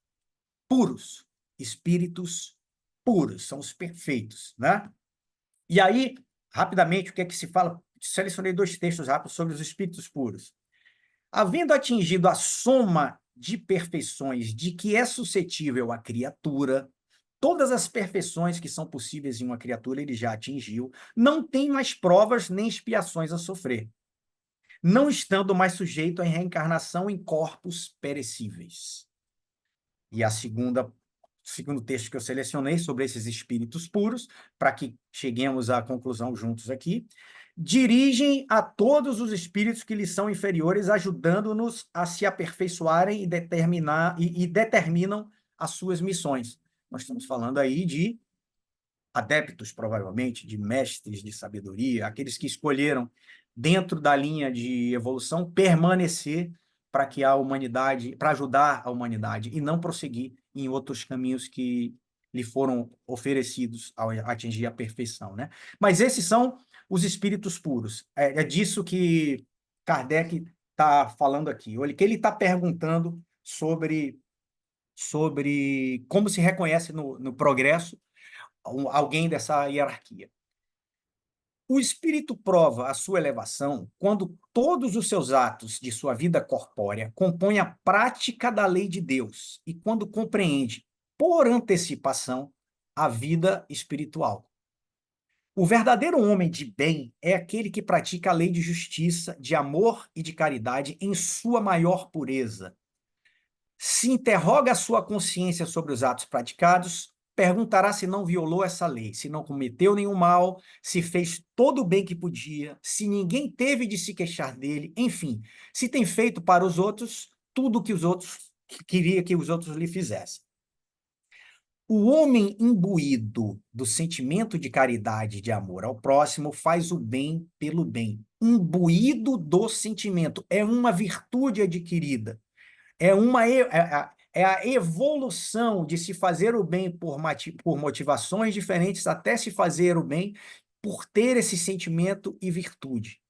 puros. Espíritos puros, são os perfeitos, né? E aí, rapidamente, o que é que se fala? Selecionei 2 textos rápidos sobre os espíritos puros. Havendo atingido a soma de perfeições de que é suscetível a criatura, todas as perfeições que são possíveis em uma criatura ele já atingiu, não tem mais provas nem expiações a sofrer, não estando mais sujeito à reencarnação em corpos perecíveis. E segundo texto que eu selecionei sobre esses espíritos puros, para que cheguemos à conclusão juntos aqui, dirigem a todos os espíritos que lhes são inferiores, ajudando-nos a se aperfeiçoarem e determinam as suas missões. Nós estamos falando aí de adeptos, provavelmente, de mestres de sabedoria, aqueles que escolheram, dentro da linha de evolução, permanecer para que a humanidade, para ajudar a humanidade, e não prosseguir em outros caminhos que lhe foram oferecidos ao atingir a perfeição, né? Mas esses são os espíritos puros. É disso que Kardec está falando aqui. Olha, que ele está perguntando sobre como se reconhece no progresso alguém dessa hierarquia. O espírito prova a sua elevação quando todos os seus atos de sua vida corpórea compõem a prática da lei de Deus e quando compreende, por antecipação, a vida espiritual. O verdadeiro homem de bem é aquele que pratica a lei de justiça, de amor e de caridade em sua maior pureza. Se interroga a sua consciência sobre os atos praticados, perguntará se não violou essa lei, se não cometeu nenhum mal, se fez todo o bem que podia, se ninguém teve de se queixar dele, enfim, se tem feito para os outros tudo o que os outros queria que os outros lhe fizessem. O homem imbuído do sentimento de caridade e de amor ao próximo faz o bem pelo bem. Imbuído do sentimento. É uma virtude adquirida. É a evolução de se fazer o bem por motivações diferentes até se fazer o bem por ter esse sentimento e virtude.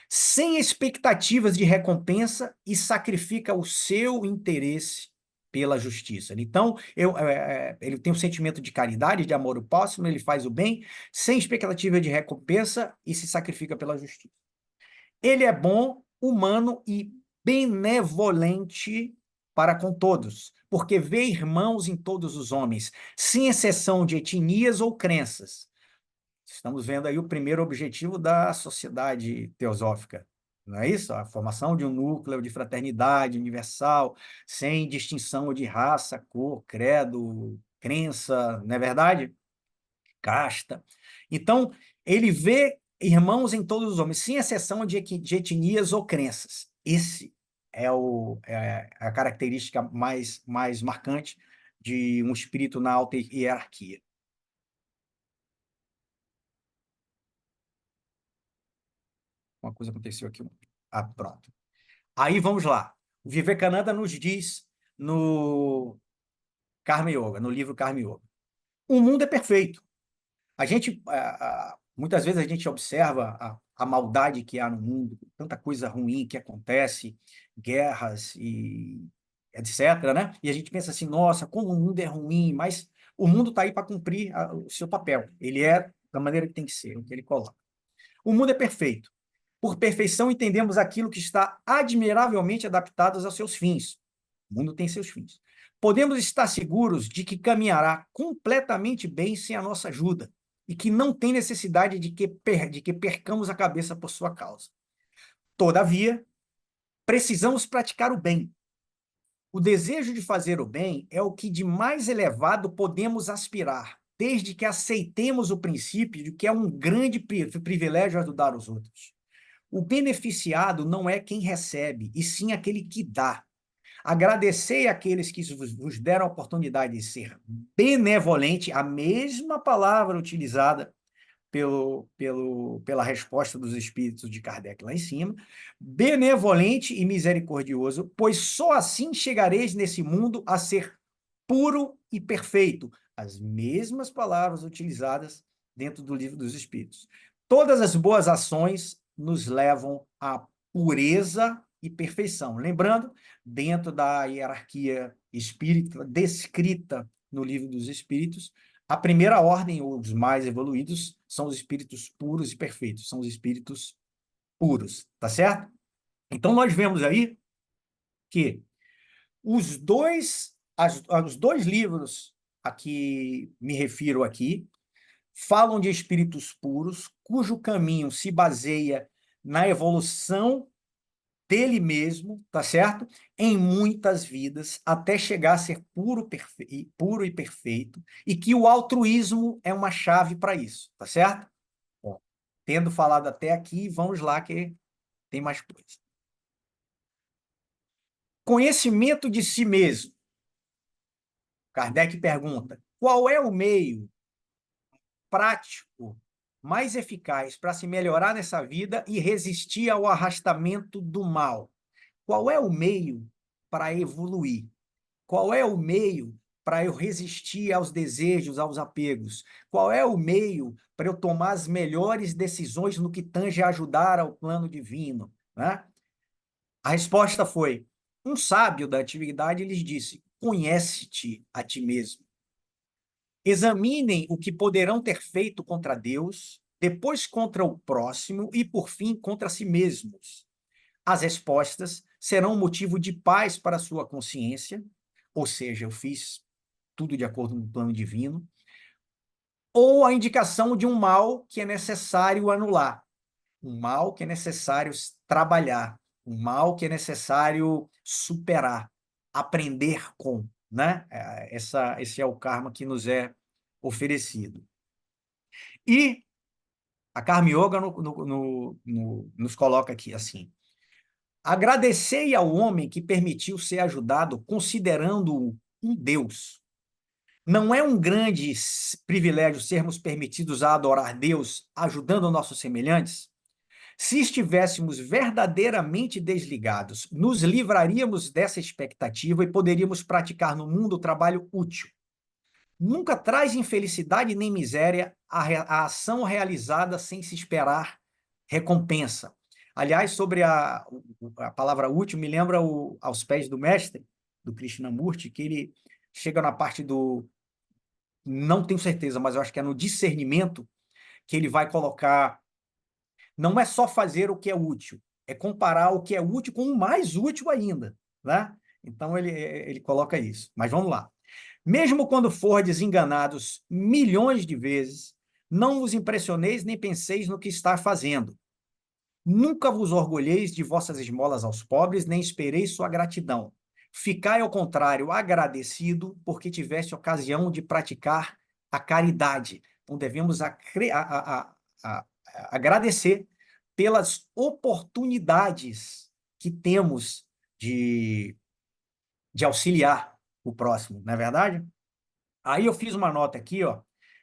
Sem expectativas de recompensa e sacrifica o seu interesse pela justiça. Então, ele tem um sentimento de caridade, de amor ao próximo, ele faz o bem, sem expectativa de recompensa e se sacrifica pela justiça. Ele é bom, humano e benevolente para com todos, porque vê irmãos em todos os homens, sem exceção de etnias ou crenças. Estamos vendo aí o primeiro objetivo da sociedade teosófica, não é isso? A formação de um núcleo de fraternidade universal, sem distinção de raça, cor, credo, crença, não é verdade? Casta. Então, ele vê irmãos em todos os homens, sem exceção de etnias ou crenças. Esse é a característica mais marcante de um espírito na alta hierarquia. Uma coisa aconteceu aqui. Ah, pronto. Aí vamos lá. O Vivekananda nos diz no Karma Yoga, no livro Karma Yoga. O mundo é perfeito. A gente, muitas vezes a gente observa a maldade que há no mundo, tanta coisa ruim que acontece, guerras e etc., né? E a gente pensa assim, nossa, como o mundo é ruim, mas o mundo está aí para cumprir o seu papel. Ele é da maneira que tem que ser, o que ele coloca. O mundo é perfeito. Por perfeição entendemos aquilo que está admiravelmente adaptado aos seus fins. O mundo tem seus fins. Podemos estar seguros de que caminhará completamente bem sem a nossa ajuda e que não tem necessidade de que percamos a cabeça por sua causa. Todavia, precisamos praticar o bem. O desejo de fazer o bem é o que de mais elevado podemos aspirar, desde que aceitemos o princípio de que é um grande privilégio ajudar os outros. O beneficiado não é quem recebe, e sim aquele que dá. Agradecei àqueles que vos deram a oportunidade de ser benevolente, a mesma palavra utilizada pela resposta dos espíritos de Kardec lá em cima, benevolente e misericordioso, pois só assim chegareis nesse mundo a ser puro e perfeito. As mesmas palavras utilizadas dentro do livro dos Espíritos. Todas as boas ações nos levam à pureza e perfeição. Lembrando, dentro da hierarquia espírita descrita no livro dos Espíritos, a primeira ordem, ou os mais evoluídos, são os espíritos puros e perfeitos, são os espíritos puros, tá certo? Então, nós vemos aí que os dois livros a que me refiro aqui falam de espíritos puros, cujo caminho se baseia na evolução dele mesmo, tá certo? Em muitas vidas, até chegar a ser puro e perfeito, e que o altruísmo é uma chave para isso, tá certo? Bom, tendo falado até aqui, vamos lá que tem mais coisa. Conhecimento de si mesmo. Kardec pergunta: qual é o meio prático mais eficaz para se melhorar nessa vida e resistir ao arrastamento do mal? Qual é o meio para evoluir? Qual é o meio para eu resistir aos desejos, aos apegos? Qual é o meio para eu tomar as melhores decisões no que tange a ajudar ao plano divino, né? A resposta foi: um sábio da antiguidade lhes disse: conhece-te a ti mesmo. Examinem o que poderão ter feito contra Deus, depois contra o próximo e, por fim, contra si mesmos. As respostas serão motivo de paz para a sua consciência, ou seja, eu fiz tudo de acordo com o plano divino, ou a indicação de um mal que é necessário anular, um mal que é necessário trabalhar, um mal que é necessário superar, aprender com, né? Esse é o karma que nos é oferecido. E a Karma Yoga nos coloca aqui assim: agradecei ao homem que permitiu ser ajudado, considerando-o um Deus. Não é um grande privilégio sermos permitidos a adorar Deus, ajudando nossos semelhantes? Se estivéssemos verdadeiramente desligados, nos livraríamos dessa expectativa e poderíamos praticar no mundo o trabalho útil. Nunca traz infelicidade nem miséria a ação realizada sem se esperar recompensa. Aliás, sobre a palavra útil, me lembra aos pés do mestre, do Krishnamurti, que ele chega na parte do... Não tenho certeza, mas eu acho que é no discernimento, que ele vai colocar: não é só fazer o que é útil, é comparar o que é útil com o mais útil ainda, né? Então, ele coloca isso. Mas vamos lá. Mesmo quando fordes enganados milhões de vezes, não vos impressioneis nem penseis no que está fazendo. Nunca vos orgulheis de vossas esmolas aos pobres, nem espereis sua gratidão. Ficai, ao contrário, agradecido, porque tiveste ocasião de praticar a caridade. Então, devemos agradecer pelas oportunidades que temos de auxiliar o próximo, não é verdade? Aí eu fiz uma nota aqui, ó.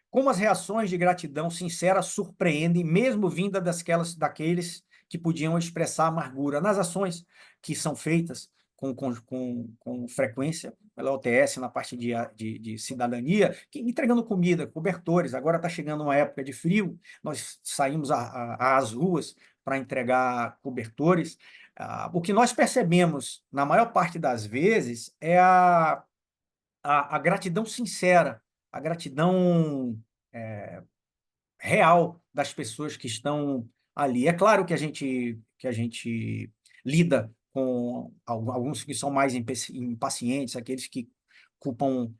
Como as reações de gratidão sincera surpreendem, mesmo vinda daqueles que podiam expressar amargura nas ações que são feitas com frequência pela OTS na parte de cidadania, entregando comida, cobertores. Agora está chegando uma época de frio, nós saímos às ruas para entregar cobertores. O que nós percebemos, na maior parte das vezes, é a gratidão sincera, a gratidão real das pessoas que estão ali. É claro que a gente lida com alguns que são mais impacientes, aqueles que culpam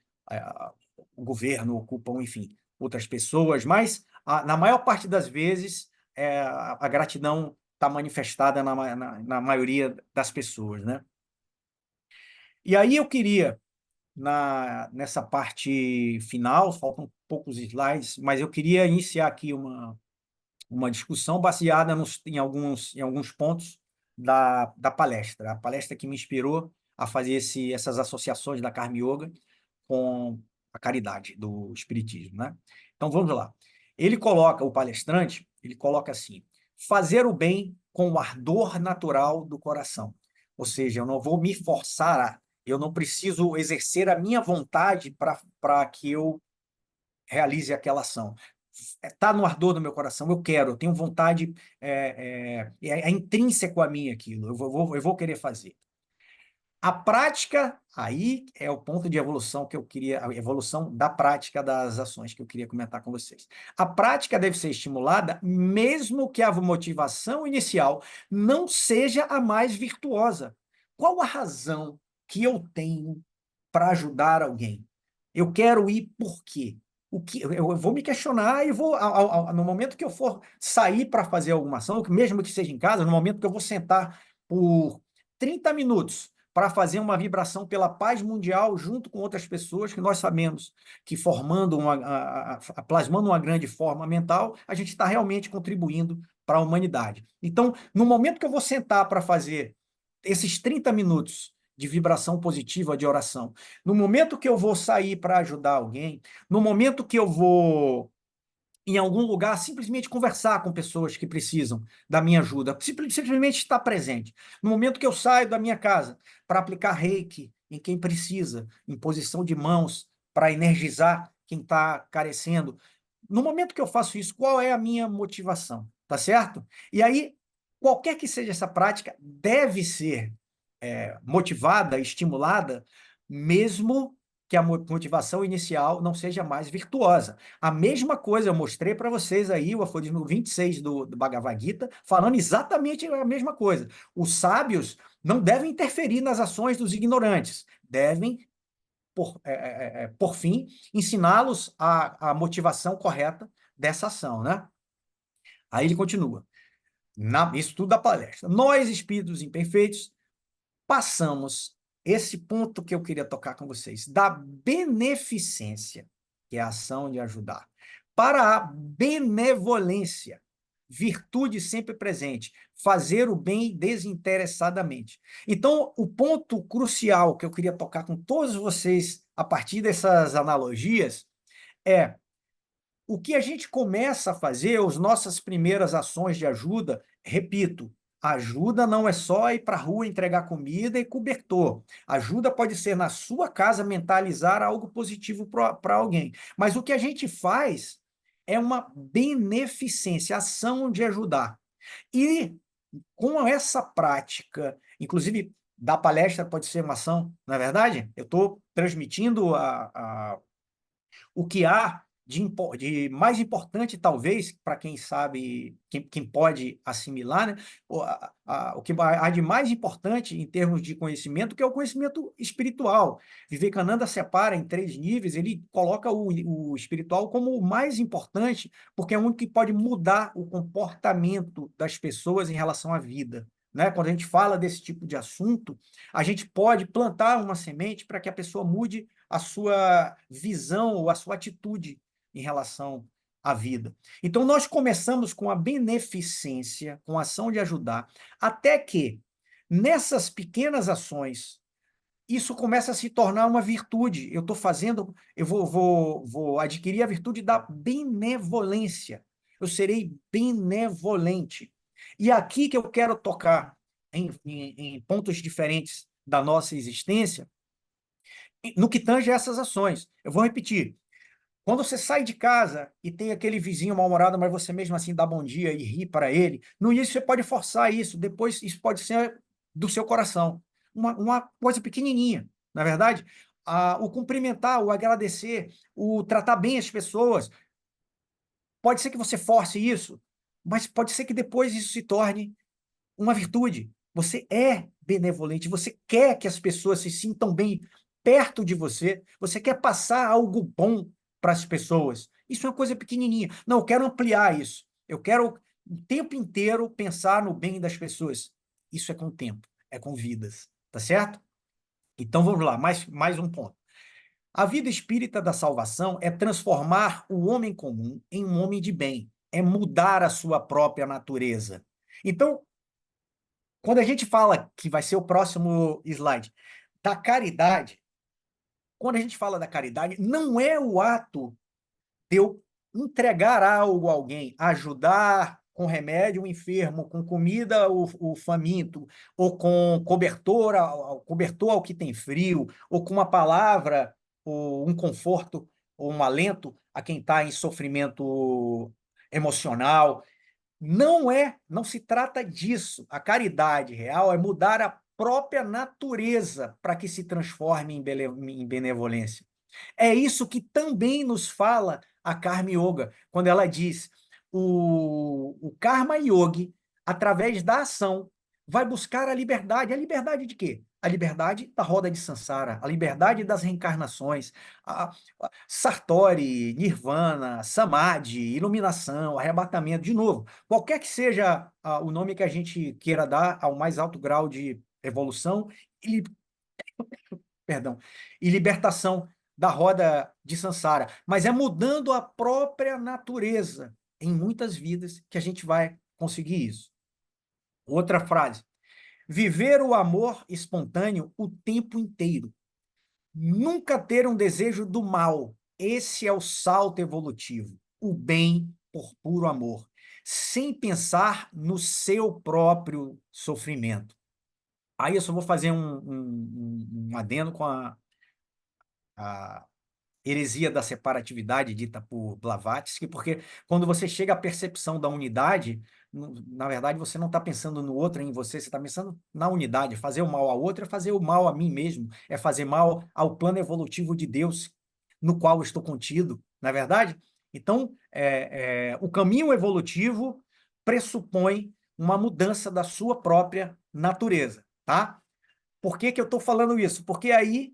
o governo, culpam, enfim, outras pessoas, mas na maior parte das vezes a gratidão está manifestada na maioria das pessoas, né? E aí eu queria, nessa parte final, faltam poucos slides, mas eu queria iniciar aqui uma discussão baseada em alguns pontos da palestra. A palestra que me inspirou a fazer essas associações da Karma Yoga com a caridade do Espiritismo, né? Então, vamos lá. O palestrante, ele coloca assim: fazer o bem com o ardor natural do coração. Ou seja, eu não vou me forçar eu não preciso exercer a minha vontade para que eu realize aquela ação. Está no ardor do meu coração, eu quero, eu tenho vontade, é intrínseco a mim aquilo, eu vou querer fazer. A prática, aí é o ponto de evolução que eu queria, a evolução da prática das ações que eu queria comentar com vocês. A prática deve ser estimulada, mesmo que a motivação inicial não seja a mais virtuosa. Qual a razão que eu tenho para ajudar alguém? Eu quero ir por quê? Eu vou me questionar e no momento que eu for sair para fazer alguma ação, mesmo que seja em casa, no momento que eu vou sentar por 30 minutos para fazer uma vibração pela paz mundial junto com outras pessoas que nós sabemos que formando plasmando uma grande forma mental, a gente está realmente contribuindo para a humanidade. Então, no momento que eu vou sentar para fazer esses 30 minutos de vibração positiva, de oração, no momento que eu vou sair para ajudar alguém, no momento que eu vou em algum lugar, simplesmente conversar com pessoas que precisam da minha ajuda, simplesmente estar presente. No momento que eu saio da minha casa para aplicar reiki em quem precisa, em posição de mãos, para energizar quem está carecendo, no momento que eu faço isso, qual é a minha motivação? Tá certo? E aí, qualquer que seja essa prática, deve ser motivada, estimulada, mesmo que a motivação inicial não seja mais virtuosa. A mesma coisa eu mostrei para vocês aí, o aforismo 26 do Bhagavad Gita, falando exatamente a mesma coisa. Os sábios não devem interferir nas ações dos ignorantes, devem, por fim, ensiná-los a motivação correta dessa ação, né? Aí ele continua. Isso tudo da palestra. Nós, espíritos imperfeitos, passamos esse ponto que eu queria tocar com vocês, da beneficência, que é a ação de ajudar, para a benevolência, virtude sempre presente, fazer o bem desinteressadamente. Então, o ponto crucial que eu queria tocar com todos vocês, a partir dessas analogias, é o que a gente começa a fazer, as nossas primeiras ações de ajuda, repito, ajuda não é só ir para a rua entregar comida e cobertor. Ajuda pode ser na sua casa mentalizar algo positivo para alguém. Mas o que a gente faz é uma beneficência, ação de ajudar. E com essa prática, inclusive da palestra pode ser uma ação, não é verdade? Eu estou transmitindo o que há de mais importante, talvez, para quem sabe, quem pode assimilar, né? O que há de mais importante em termos de conhecimento, que é o conhecimento espiritual. Vivekananda separa em 3 níveis, ele coloca o espiritual como o mais importante, porque é o único que pode mudar o comportamento das pessoas em relação à vida. Né? Quando a gente fala desse tipo de assunto, a gente pode plantar uma semente para que a pessoa mude a sua visão ou a sua atitude em relação à vida. Então, nós começamos com a beneficência, com a ação de ajudar, até que, nessas pequenas ações, isso começa a se tornar uma virtude. Eu estou fazendo, eu vou adquirir a virtude da benevolência. Eu serei benevolente. E aqui que eu quero tocar em pontos diferentes da nossa existência, no que tange a essas ações. Eu vou repetir. Quando você sai de casa e tem aquele vizinho mal-humorado, mas você mesmo assim dá bom dia e ri para ele, no início você pode forçar isso, depois isso pode ser do seu coração. Uma coisa pequenininha, na verdade. O cumprimentar, o agradecer, o tratar bem as pessoas. Pode ser que você force isso, mas pode ser que depois isso se torne uma virtude. Você é benevolente, você quer que as pessoas se sintam bem perto de você, você quer passar algo bom para as pessoas. Isso é uma coisa pequenininha. Não, eu quero ampliar isso. Eu quero o tempo inteiro pensar no bem das pessoas. Isso é com o tempo, é com vidas, tá certo? Então vamos lá, mais um ponto. A vida espírita da salvação é transformar o homem comum em um homem de bem, é mudar a sua própria natureza. Então, quando a gente fala, que vai ser o próximo slide, da caridade, quando a gente fala da caridade, não é o ato de eu entregar algo a alguém, ajudar com remédio o enfermo, com comida o faminto, ou com cobertor ao que tem frio, ou com uma palavra, ou um conforto, ou um alento a quem está em sofrimento emocional. Não se trata disso. A caridade real é mudar a própria natureza para que se transforme em benevolência. É isso que também nos fala a Karma Yoga, quando ela diz o Karma Yogi, através da ação, vai buscar a liberdade. A liberdade de quê? A liberdade da roda de Sansara, a liberdade das reencarnações, Sartori, Nirvana, Samadhi, iluminação, arrebatamento, de novo, qualquer que seja o nome que a gente queira dar ao mais alto grau de evolução, ele perdão, e libertação da roda de Sansara, mas é mudando a própria natureza em muitas vidas que a gente vai conseguir isso. Outra frase: viver o amor espontâneo o tempo inteiro. Nunca ter um desejo do mal. Esse é o salto evolutivo. O bem por puro amor, sem pensar no seu próprio sofrimento. Aí eu só vou fazer um adendo com a heresia da separatividade dita por Blavatsky, porque quando você chega à percepção da unidade, na verdade você não está pensando no outro, em você está pensando na unidade. Fazer o mal ao outro é fazer o mal a mim mesmo, é fazer mal ao plano evolutivo de Deus no qual eu estou contido, na verdade? Então, o caminho evolutivo pressupõe uma mudança da sua própria natureza, tá? Por que que eu estou falando isso? Porque aí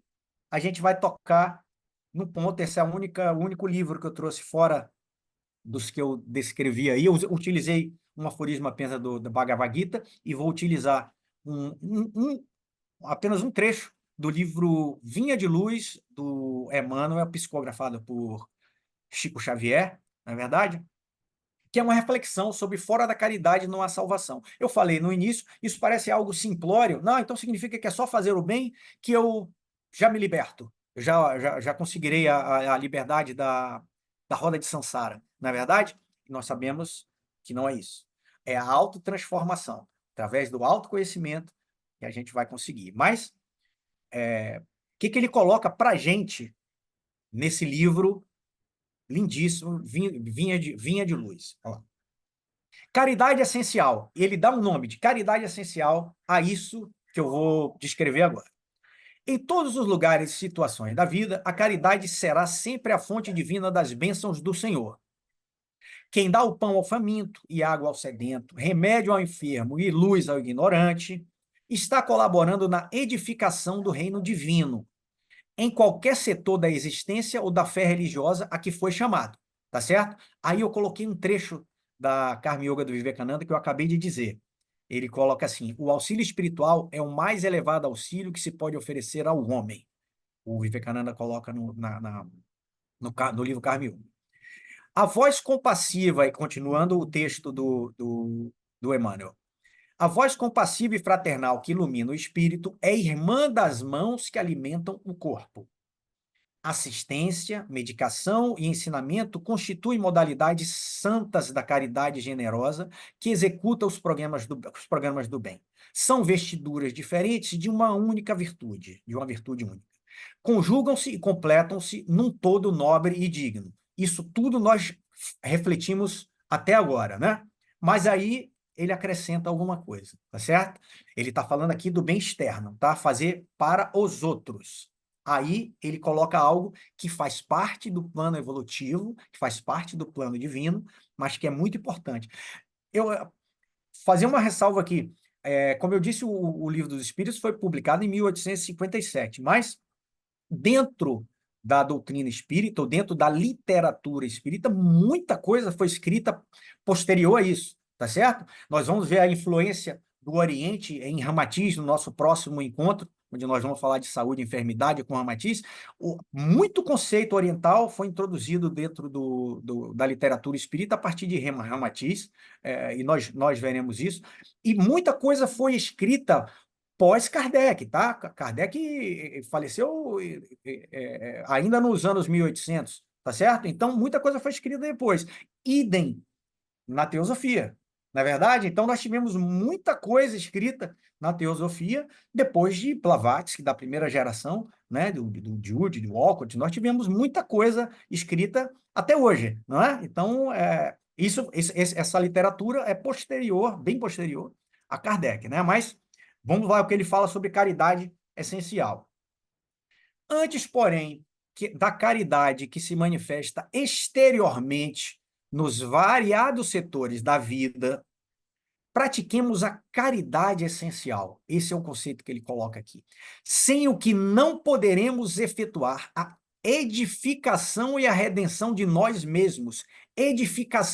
a gente vai tocar no ponto. Esse é o único livro que eu trouxe fora dos que eu descrevi aí. Eu utilizei um aforismo apenas da Bhagavad Gita e vou utilizar apenas um trecho do livro Vinha de Luz, do Emmanuel, psicografado por Chico Xavier, na verdade, que é uma reflexão sobre fora da caridade não há salvação. Eu falei no início, isso parece algo simplório. Não, então significa que é só fazer o bem que eu já me liberto. Eu já conseguirei a liberdade da roda de Sansara. Na verdade, nós sabemos que não é isso. É a autotransformação, através do autoconhecimento, que a gente vai conseguir. Mas, o que ele coloca para a gente nesse livro lindíssimo, Vinha de Luz? Olha lá. Caridade essencial. E ele dá um nome de caridade essencial a isso que eu vou descrever agora. Em todos os lugares e situações da vida, a caridade será sempre a fonte divina das bênçãos do Senhor. Quem dá o pão ao faminto e água ao sedento, remédio ao enfermo e luz ao ignorante, está colaborando na edificação do reino divino, em qualquer setor da existência ou da fé religiosa a que foi chamado, tá certo? Aí eu coloquei um trecho da Karma Yoga do Vivekananda que eu acabei de dizer. Ele coloca assim: o auxílio espiritual é o mais elevado auxílio que se pode oferecer ao homem. O Vivekananda coloca no livro Karma Yoga. A voz compassiva, e continuando o texto do Emmanuel, a voz compassiva e fraternal que ilumina o espírito é irmã das mãos que alimentam o corpo. Assistência, medicação e ensinamento constituem modalidades santas da caridade generosa que executa os programas do bem. São vestiduras diferentes de uma única virtude, de uma virtude única. Conjugam-se e completam-se num todo nobre e digno. Isso tudo nós refletimos até agora, né? Mas aí ele acrescenta alguma coisa, tá certo? Ele está falando aqui do bem externo, tá? Fazer para os outros. Aí ele coloca algo que faz parte do plano evolutivo, que faz parte do plano divino, mas que é muito importante. Eu fazer uma ressalva aqui. Como eu disse, o Livro dos Espíritos foi publicado em 1857, mas dentro da doutrina espírita, ou dentro da literatura espírita, muita coisa foi escrita posterior a isso, tá certo? Nós vamos ver a influência do Oriente em Ramatiz, no nosso próximo encontro, onde nós vamos falar de saúde e enfermidade com Ramatiz. Muito conceito oriental foi introduzido dentro da literatura espírita a partir de Ramatiz, e nós veremos isso. E muita coisa foi escrita pós-Kardec, tá? Kardec faleceu ainda nos anos 1800, tá certo? Então, muita coisa foi escrita depois. Idem na teosofia, não é verdade? Então, nós tivemos muita coisa escrita na teosofia depois de Blavatsky, da primeira geração, né? do Jude, do Walcott. Nós tivemos muita coisa escrita até hoje, não é? Então, essa literatura é posterior, bem posterior a Kardec, né? Mas vamos lá o que ele fala sobre caridade essencial. Antes, porém, da caridade que se manifesta exteriormente nos variados setores da vida, pratiquemos a caridade essencial. Esse é o conceito que ele coloca aqui. Sem o que não poderemos efetuar a edificação e a redenção de nós mesmos. Edificar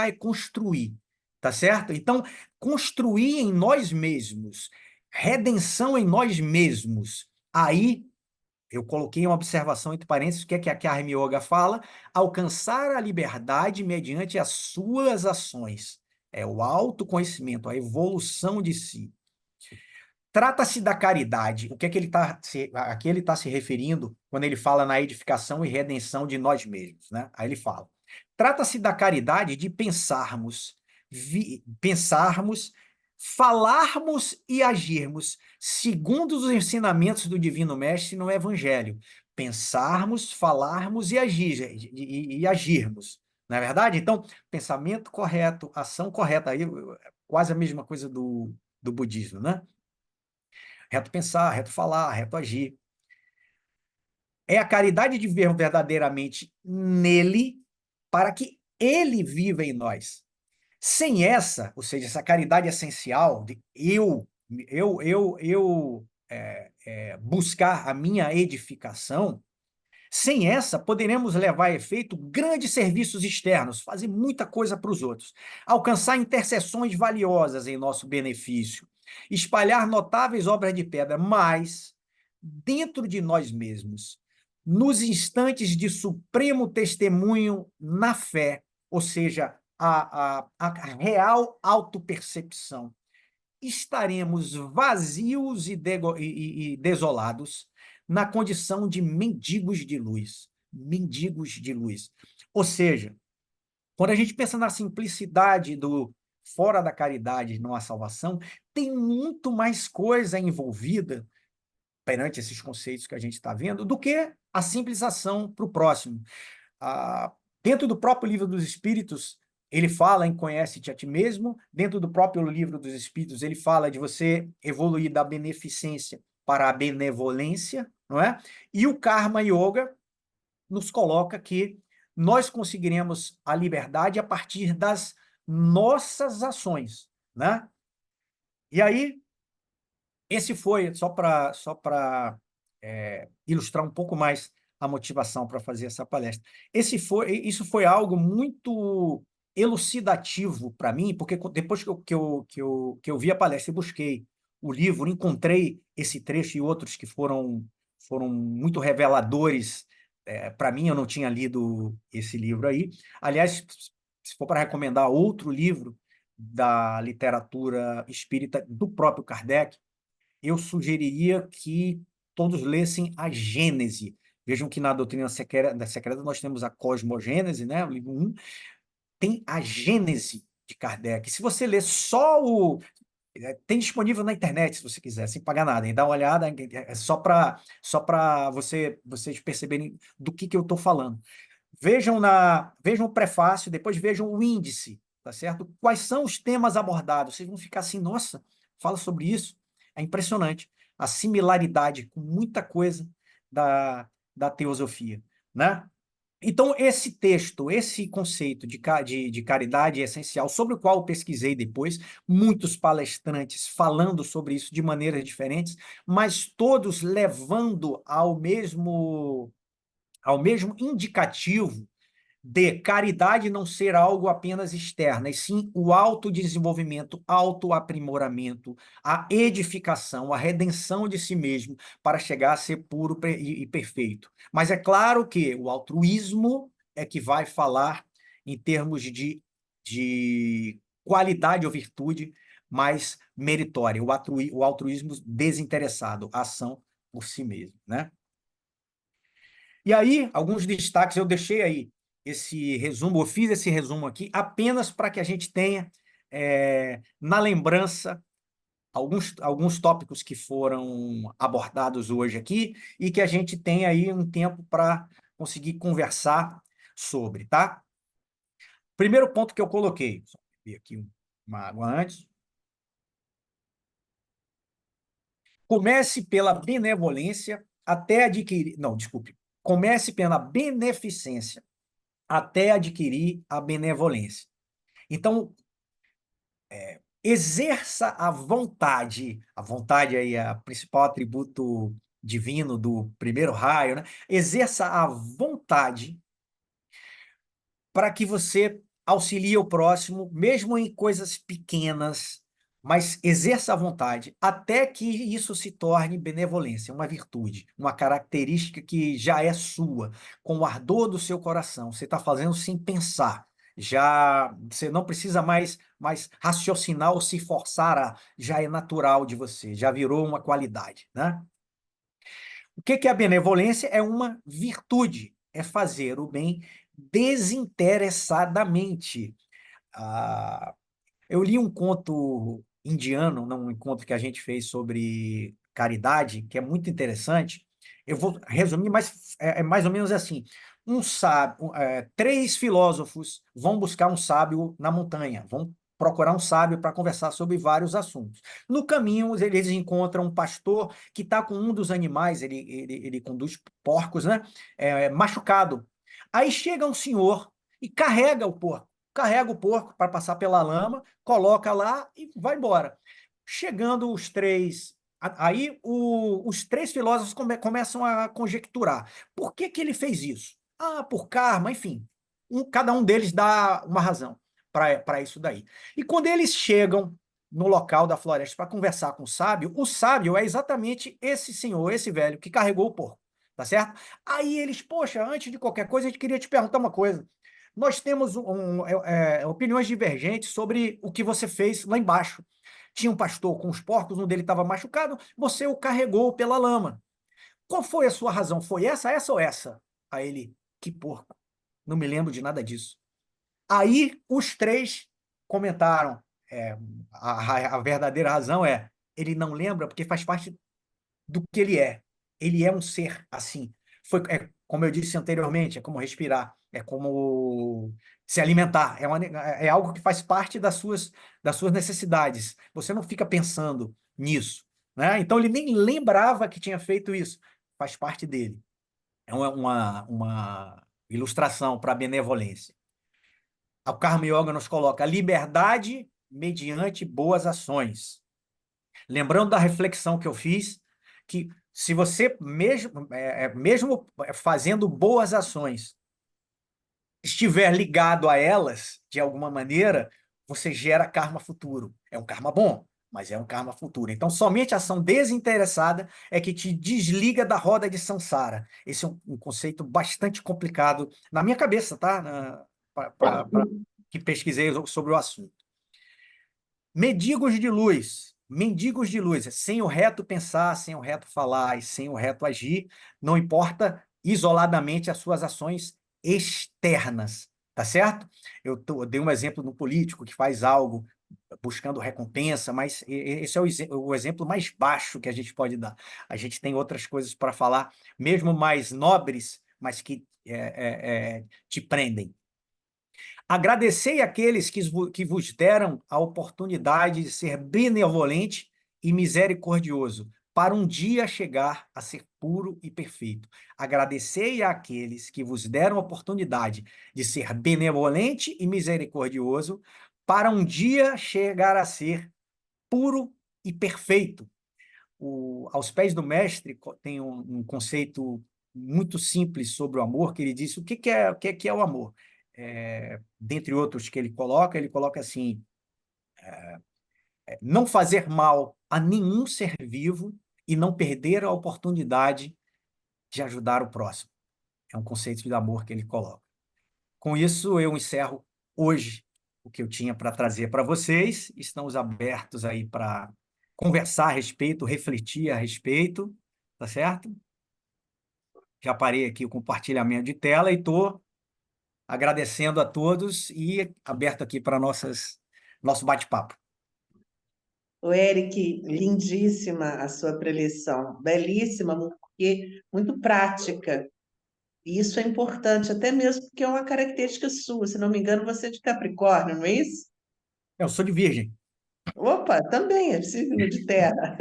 é construir, tá certo? Então, construir em nós mesmos, redenção em nós mesmos, Aí, eu coloquei uma observação entre parênteses, o que é que a Karma Yoga fala? Alcançar a liberdade mediante as suas ações. É o autoconhecimento, a evolução de si. Trata-se da caridade. O que é que a que ele está se referindo quando ele fala na edificação e redenção de nós mesmos, né? Aí ele fala: trata-se da caridade de pensarmos, falarmos e agirmos segundo os ensinamentos do Divino Mestre no Evangelho. Pensarmos, falarmos e agirmos. Não é verdade? Então, pensamento correto, ação correta, aí quase a mesma coisa do budismo, né? Reto pensar, reto falar, reto agir. É a caridade de viver verdadeiramente nele para que ele viva em nós. Sem essa, ou seja, essa caridade essencial de buscar a minha edificação, sem essa, poderemos levar a efeito grandes serviços externos, fazer muita coisa para os outros, alcançar intercessões valiosas em nosso benefício, espalhar notáveis obras de pedra, mas, dentro de nós mesmos, nos instantes de supremo testemunho na fé, ou seja, a real autopercepção, estaremos vazios e desolados na condição de mendigos de luz. Mendigos de luz. Ou seja, quando a gente pensa na simplicidade do fora da caridade não há salvação, tem muito mais coisa envolvida perante esses conceitos que a gente está vendo do que a simples ação para o próximo. Ah, dentro do próprio livro dos Espíritos, ele fala em conhece-te a ti mesmo. Dentro do próprio livro dos Espíritos, ele fala de você evoluir da beneficência para a benevolência, não é? E o Karma Yoga nos coloca que nós conseguiremos a liberdade a partir das nossas ações, né? E aí, esse foi, só para ilustrar um pouco mais a motivação para fazer essa palestra. Isso foi algo muito elucidativo para mim, porque depois que eu vi a palestra e busquei o livro, encontrei esse trecho e outros que foram muito reveladores. Para mim, eu não tinha lido esse livro aí. Aliás, se for para recomendar outro livro da literatura espírita do próprio Kardec, eu sugeriria que todos lessem a Gênese. Vejam que na doutrina secreta nós temos a cosmogênese, né? O livro 1, tem a Gênese de Kardec. Se você ler só o... Tem disponível na internet, se você quiser, sem pagar nada. E dá uma olhada, é só para vocês perceberem do que eu estou falando. Vejam o prefácio, depois vejam o índice, tá certo? Quais são os temas abordados? Vocês vão ficar assim, nossa, fala sobre isso. É impressionante a similaridade com muita coisa da teosofia, né? Então, esse texto, esse conceito de caridade essencial, sobre o qual eu pesquisei depois, muitos palestrantes falando sobre isso de maneiras diferentes, mas todos levando ao mesmo indicativo de caridade não ser algo apenas externo, e sim o autodesenvolvimento, autoaprimoramento, a edificação, a redenção de si mesmo para chegar a ser puro e perfeito. Mas é claro que o altruísmo é que vai falar em termos de qualidade ou virtude mais meritória, o altruísmo desinteressado, a ação por si mesmo, né? E aí, alguns destaques, eu deixei aí esse resumo, eu fiz esse resumo aqui apenas para que a gente tenha na lembrança alguns tópicos que foram abordados hoje aqui e que a gente tenha aí um tempo para conseguir conversar sobre, tá? Primeiro ponto que eu coloquei, só beber aqui uma água antes. Comece pela benevolência até adquirir... Não, desculpe. Comece pela beneficência até adquirir a benevolência. Então, exerça a vontade aí é o principal atributo divino do primeiro raio, né? Exerça a vontade para que você auxilie o próximo, mesmo em coisas pequenas, mas exerça a vontade até que isso se torne benevolência, uma virtude, uma característica que já é sua, com o ardor do seu coração. Você está fazendo sem pensar. Já você não precisa mais raciocinar ou se forçar já é natural de você, já virou uma qualidade, né? O que é a benevolência? É uma virtude, é fazer o bem desinteressadamente. Ah, eu li um conto indiano, num encontro que a gente fez sobre caridade, que é muito interessante. Eu vou resumir, mas é mais ou menos assim. Três filósofos vão buscar um sábio na montanha, vão procurar um sábio para conversar sobre vários assuntos. No caminho, eles encontram um pastor que está com um dos animais, ele conduz porcos, né? Machucado. Aí chega um senhor e carrega o porco para passar pela lama, coloca lá e vai embora. Chegando os três, aí os três filósofos começam a conjecturar. Por que ele fez isso? Ah, por karma, enfim. Cada um deles dá uma razão para isso daí. E quando eles chegam no local da floresta para conversar com o sábio é exatamente esse senhor, esse velho, que carregou o porco, tá certo? Aí eles, poxa, antes de qualquer coisa, a gente queria te perguntar uma coisa. Nós temos opiniões divergentes sobre o que você fez lá embaixo. Tinha um pastor com os porcos, um dele estava machucado, você o carregou pela lama. Qual foi a sua razão? Foi essa ou essa? Aí ele, que porco, não me lembro de nada disso. Aí os três comentaram, a verdadeira razão é, ele não lembra porque faz parte do que ele é. Ele é um ser assim. Como eu disse anteriormente, é como respirar, é como se alimentar, é algo que faz parte das suas necessidades. Você não fica pensando nisso, né? Então ele nem lembrava que tinha feito isso. Faz parte dele. É uma ilustração para a benevolência. O Karma Yoga nos coloca liberdade mediante boas ações. Lembrando da reflexão que eu fiz, que se você, mesmo fazendo boas ações, estiver ligado a elas, de alguma maneira, você gera karma futuro. É um karma bom, mas é um karma futuro. Então, somente a ação desinteressada é que te desliga da roda de samsara. Esse é um conceito bastante complicado na minha cabeça, tá? Que pesquisei sobre o assunto. Mendigos de luz, sem o reto pensar, sem o reto falar e sem o reto agir, não importa isoladamente as suas ações externas, tá certo? Eu dei um exemplo no político que faz algo buscando recompensa, mas esse é o exemplo mais baixo que a gente pode dar. A gente tem outras coisas para falar, mesmo mais nobres, mas que te prendem. Agradecei àqueles que vos deram a oportunidade de ser benevolente e misericordioso, para um dia chegar a ser puro e perfeito. Agradecei àqueles que vos deram a oportunidade de ser benevolente e misericordioso, para um dia chegar a ser puro e perfeito. Aos pés do mestre tem um conceito muito simples sobre o amor, que ele diz o que é o amor. Dentre outros que ele coloca assim, não fazer mal a nenhum ser vivo e não perder a oportunidade de ajudar o próximo. É um conceito de amor que ele coloca. Com isso, eu encerro hoje o que eu tinha para trazer para vocês. Estamos abertos aí para conversar a respeito, refletir a respeito, tá certo? Já parei aqui o compartilhamento de tela e estou agradecendo a todos e aberto aqui para nosso bate-papo. O Eric, lindíssima a sua preleção, belíssima, porque muito prática. E isso é importante, até mesmo porque é uma característica sua. Se não me engano, você é de Capricórnio, não é isso? Eu sou de Virgem. Opa, também é signo de terra.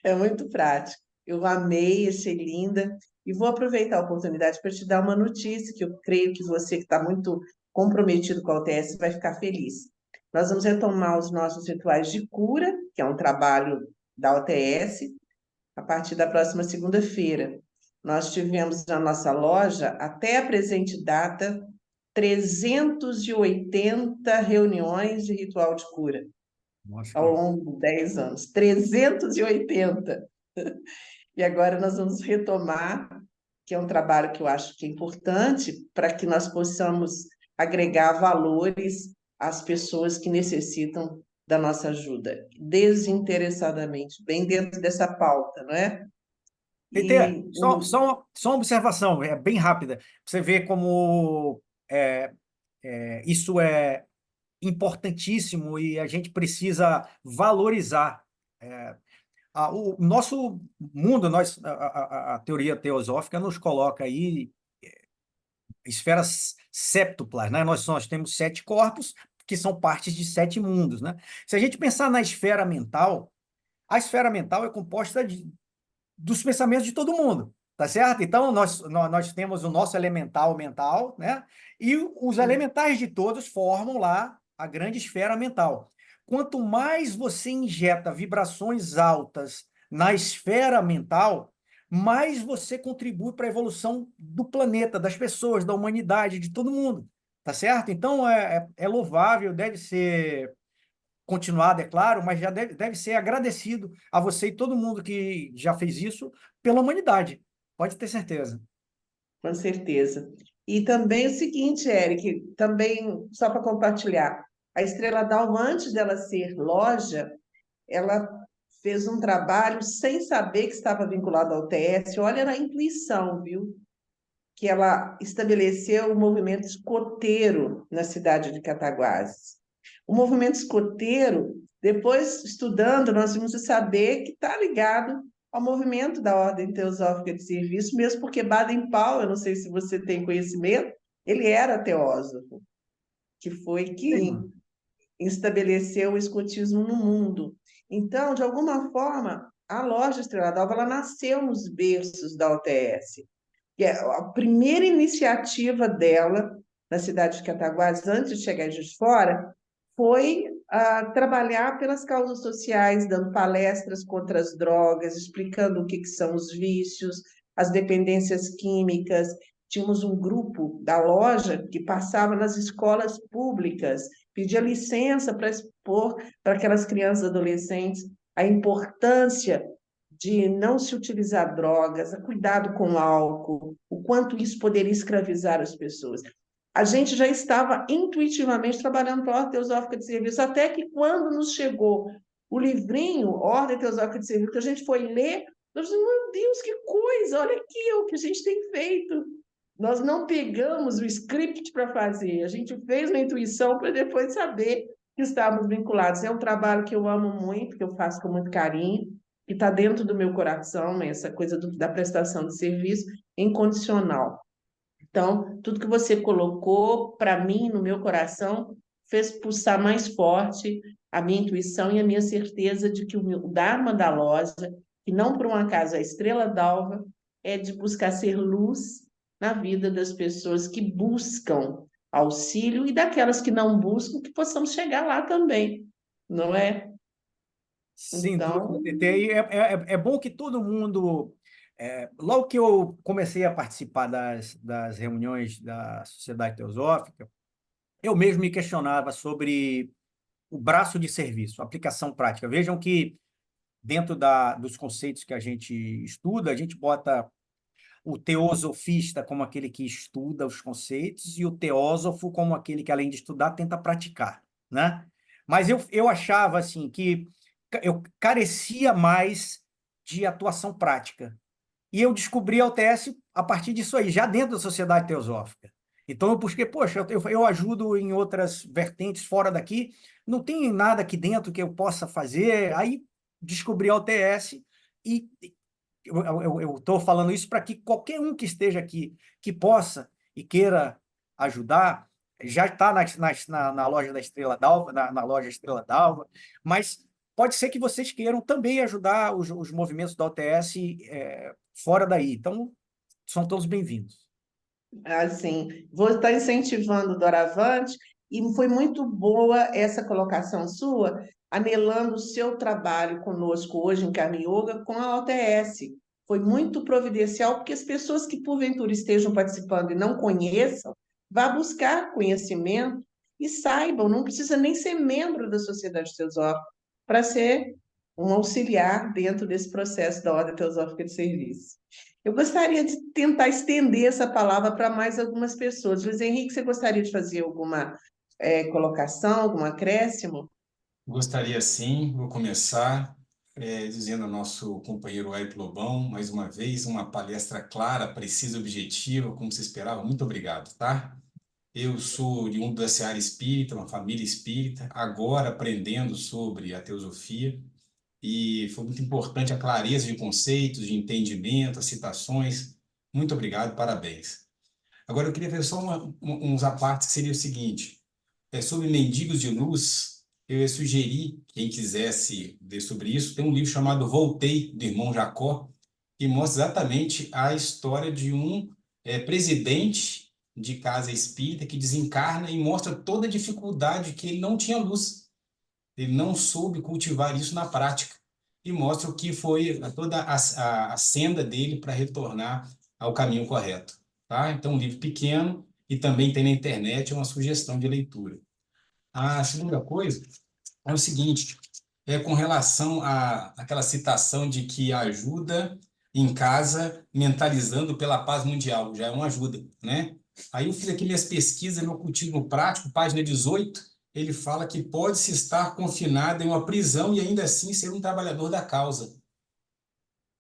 É muito prático. Eu amei, achei linda. E vou aproveitar a oportunidade para te dar uma notícia que eu creio que você, que está muito comprometido com a UTS, vai ficar feliz. Nós vamos retomar os nossos rituais de cura, que é um trabalho da UTS, a partir da próxima segunda-feira. Nós tivemos na nossa loja, até a presente data, 380 reuniões de ritual de cura. Nossa, ao longo de 10 anos, 380. E agora nós vamos retomar, que é um trabalho que eu acho que é importante para que nós possamos agregar valores às pessoas que necessitam da nossa ajuda, desinteressadamente, bem dentro dessa pauta, não é? TT, E só uma observação, é bem rápida. Você vê como isso é importantíssimo e a gente precisa valorizar. O nosso mundo, a teoria teosófica nos coloca aí esferas séptuplas, né? Nós temos 7 corpos, que são partes de 7 mundos, né? Se a gente pensar na esfera mental, a esfera mental é composta dos pensamentos de todo mundo, tá certo? Então, nós temos o nosso elemental mental, né? E os elementais de todos formam lá a grande esfera mental. Quanto mais você injeta vibrações altas na esfera mental, mais você contribui para a evolução do planeta, das pessoas, da humanidade, de todo mundo, tá certo? Então, é louvável, deve ser continuado, é claro, mas já deve ser agradecido a você e todo mundo que já fez isso pela humanidade. Pode ter certeza. com certeza. E também o seguinte, Eric, também só para compartilhar, a Estrela d'Alva, antes dela ser loja, ela fez um trabalho sem saber que estava vinculado ao TS. Olha na intuição, viu? Que ela estabeleceu o movimento escoteiro na cidade de Cataguases. O movimento escoteiro, depois estudando, nós vimos saber que está ligado ao movimento da Ordem Teosófica de Serviço, mesmo porque Baden-Powell, não sei se você tem conhecimento, ele era teósofo, que foi quem Sim. estabeleceu o escotismo no mundo. Então, de alguma forma, a loja Estrela d'Alva ela nasceu nos berços da OTS. E a primeira iniciativa dela na cidade de Cataguases, antes de chegar em Juiz de Fora, foi trabalhar pelas causas sociais, dando palestras contra as drogas, explicando o que são os vícios, as dependências químicas. Tínhamos um grupo da loja que passava nas escolas públicas, pedia licença para expor para aquelas crianças e adolescentes a importância de não se utilizar drogas, cuidado com o álcool, o quanto isso poderia escravizar as pessoas. A gente já estava intuitivamente trabalhando para a Ordem Teosófica de Serviço, até que quando nos chegou o livrinho Ordem Teosófica de Serviço, que a gente foi ler, nós dizemos, meu Deus, que coisa, olha aqui o que a gente tem feito. Nós não pegamos o script para fazer, a gente fez uma intuição para depois saber que estávamos vinculados. É um trabalho que eu amo muito, que eu faço com muito carinho, que está dentro do meu coração, né? Essa coisa da prestação de serviço incondicional. Então, tudo que você colocou, para mim, no meu coração, fez pulsar mais forte a minha intuição e a minha certeza de que o Dharma da loja, que não por um acaso é a Estrela d'Alva, é de buscar ser luz na vida das pessoas que buscam auxílio e daquelas que não buscam, que possamos chegar lá também, não é? Sem dúvida, Então, TT. E é bom que todo mundo. Logo que eu comecei a participar das reuniões da Sociedade Teosófica, eu mesmo me questionava sobre o braço de serviço, aplicação prática. Vejam que dentro dos conceitos que a gente estuda, a gente bota o teosofista como aquele que estuda os conceitos e o teósofo como aquele que, além de estudar, tenta praticar, né? Mas eu achava assim que eu carecia mais de atuação prática. E eu descobri a UTS a partir disso aí, já dentro da Sociedade Teosófica. Então eu busquei, poxa, eu ajudo em outras vertentes fora daqui, não tem nada aqui dentro que eu possa fazer. Aí descobri a UTS e eu estou falando isso para que qualquer um que esteja aqui, que possa e queira ajudar, já está na loja da Estrela d'Alva, na loja Estrela d'Alva, mas pode ser que vocês queiram também ajudar os movimentos da OTS fora daí. Então, são todos bem-vindos. assim, vou estar incentivando o Doravante, e foi muito boa essa colocação sua, anelando o seu trabalho conosco hoje em Karma Yoga com a OTS. Foi muito providencial, porque as pessoas que porventura estejam participando e não conheçam, vá buscar conhecimento e saibam, não precisa nem ser membro da Sociedade Teosófica, para ser um auxiliar dentro desse processo da Ordem Teosófica de Serviço. Eu gostaria de tentar estender essa palavra para mais algumas pessoas. Luiz Henrique, você gostaria de fazer alguma colocação, algum acréscimo? Gostaria sim, vou começar dizendo ao nosso companheiro Aip Lobão, mais uma vez, uma palestra clara, precisa, objetiva, como se esperava. Muito obrigado, tá? Eu sou oriundo da seara espírita, uma família espírita, agora aprendendo sobre a teosofia, e foi muito importante a clareza de conceitos, de entendimento, as citações. Muito obrigado, parabéns. Agora eu queria ver só uns apartes que seria o seguinte: sobre mendigos de luz, eu ia sugerir, quem quisesse ver sobre isso, tem um livro chamado Voltei, do irmão Jacó, que mostra exatamente a história de um presidente de casa espírita que desencarna e mostra toda a dificuldade que ele não tinha luz. Ele não soube cultivar isso na prática. E mostra o que foi toda a senda dele para retornar ao caminho correto. Tá? Então, um livro pequeno e também tem na internet uma sugestão de leitura. A segunda coisa é o seguinte, com relação àquela citação de que ajuda em casa mentalizando pela paz mundial, já é uma ajuda, né? Aí eu fiz aqui minhas pesquisas, meu cultivo prático, página 18, ele fala que pode-se estar confinado em uma prisão e ainda assim ser um trabalhador da causa.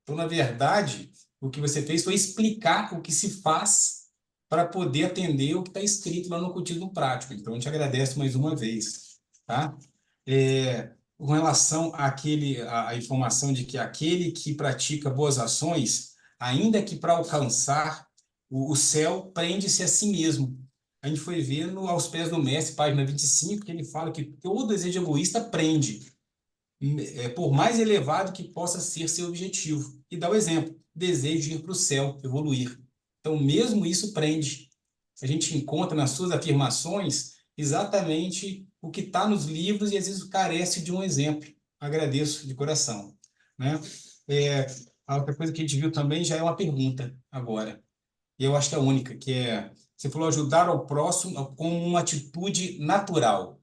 Então, na verdade, o que você fez foi explicar o que se faz para poder atender o que está escrito lá no cultivo prático. Então, eu te agradeço mais uma vez, tá? Com relação à informação de que aquele que pratica boas ações, ainda que para alcançar o céu, prende-se a si mesmo. A gente foi vendo aos pés do mestre, página 25, que ele fala que todo desejo egoísta prende, por mais elevado que possa ser seu objetivo. E dá o exemplo, desejo de ir para o céu, evoluir. Então, mesmo isso prende. A gente encontra nas suas afirmações exatamente o que está nos livros e às vezes carece de um exemplo. Agradeço de coração, né? A outra coisa que a gente viu também já é uma pergunta agora, e eu acho que é a única, que é, você falou ajudar ao próximo com uma atitude natural.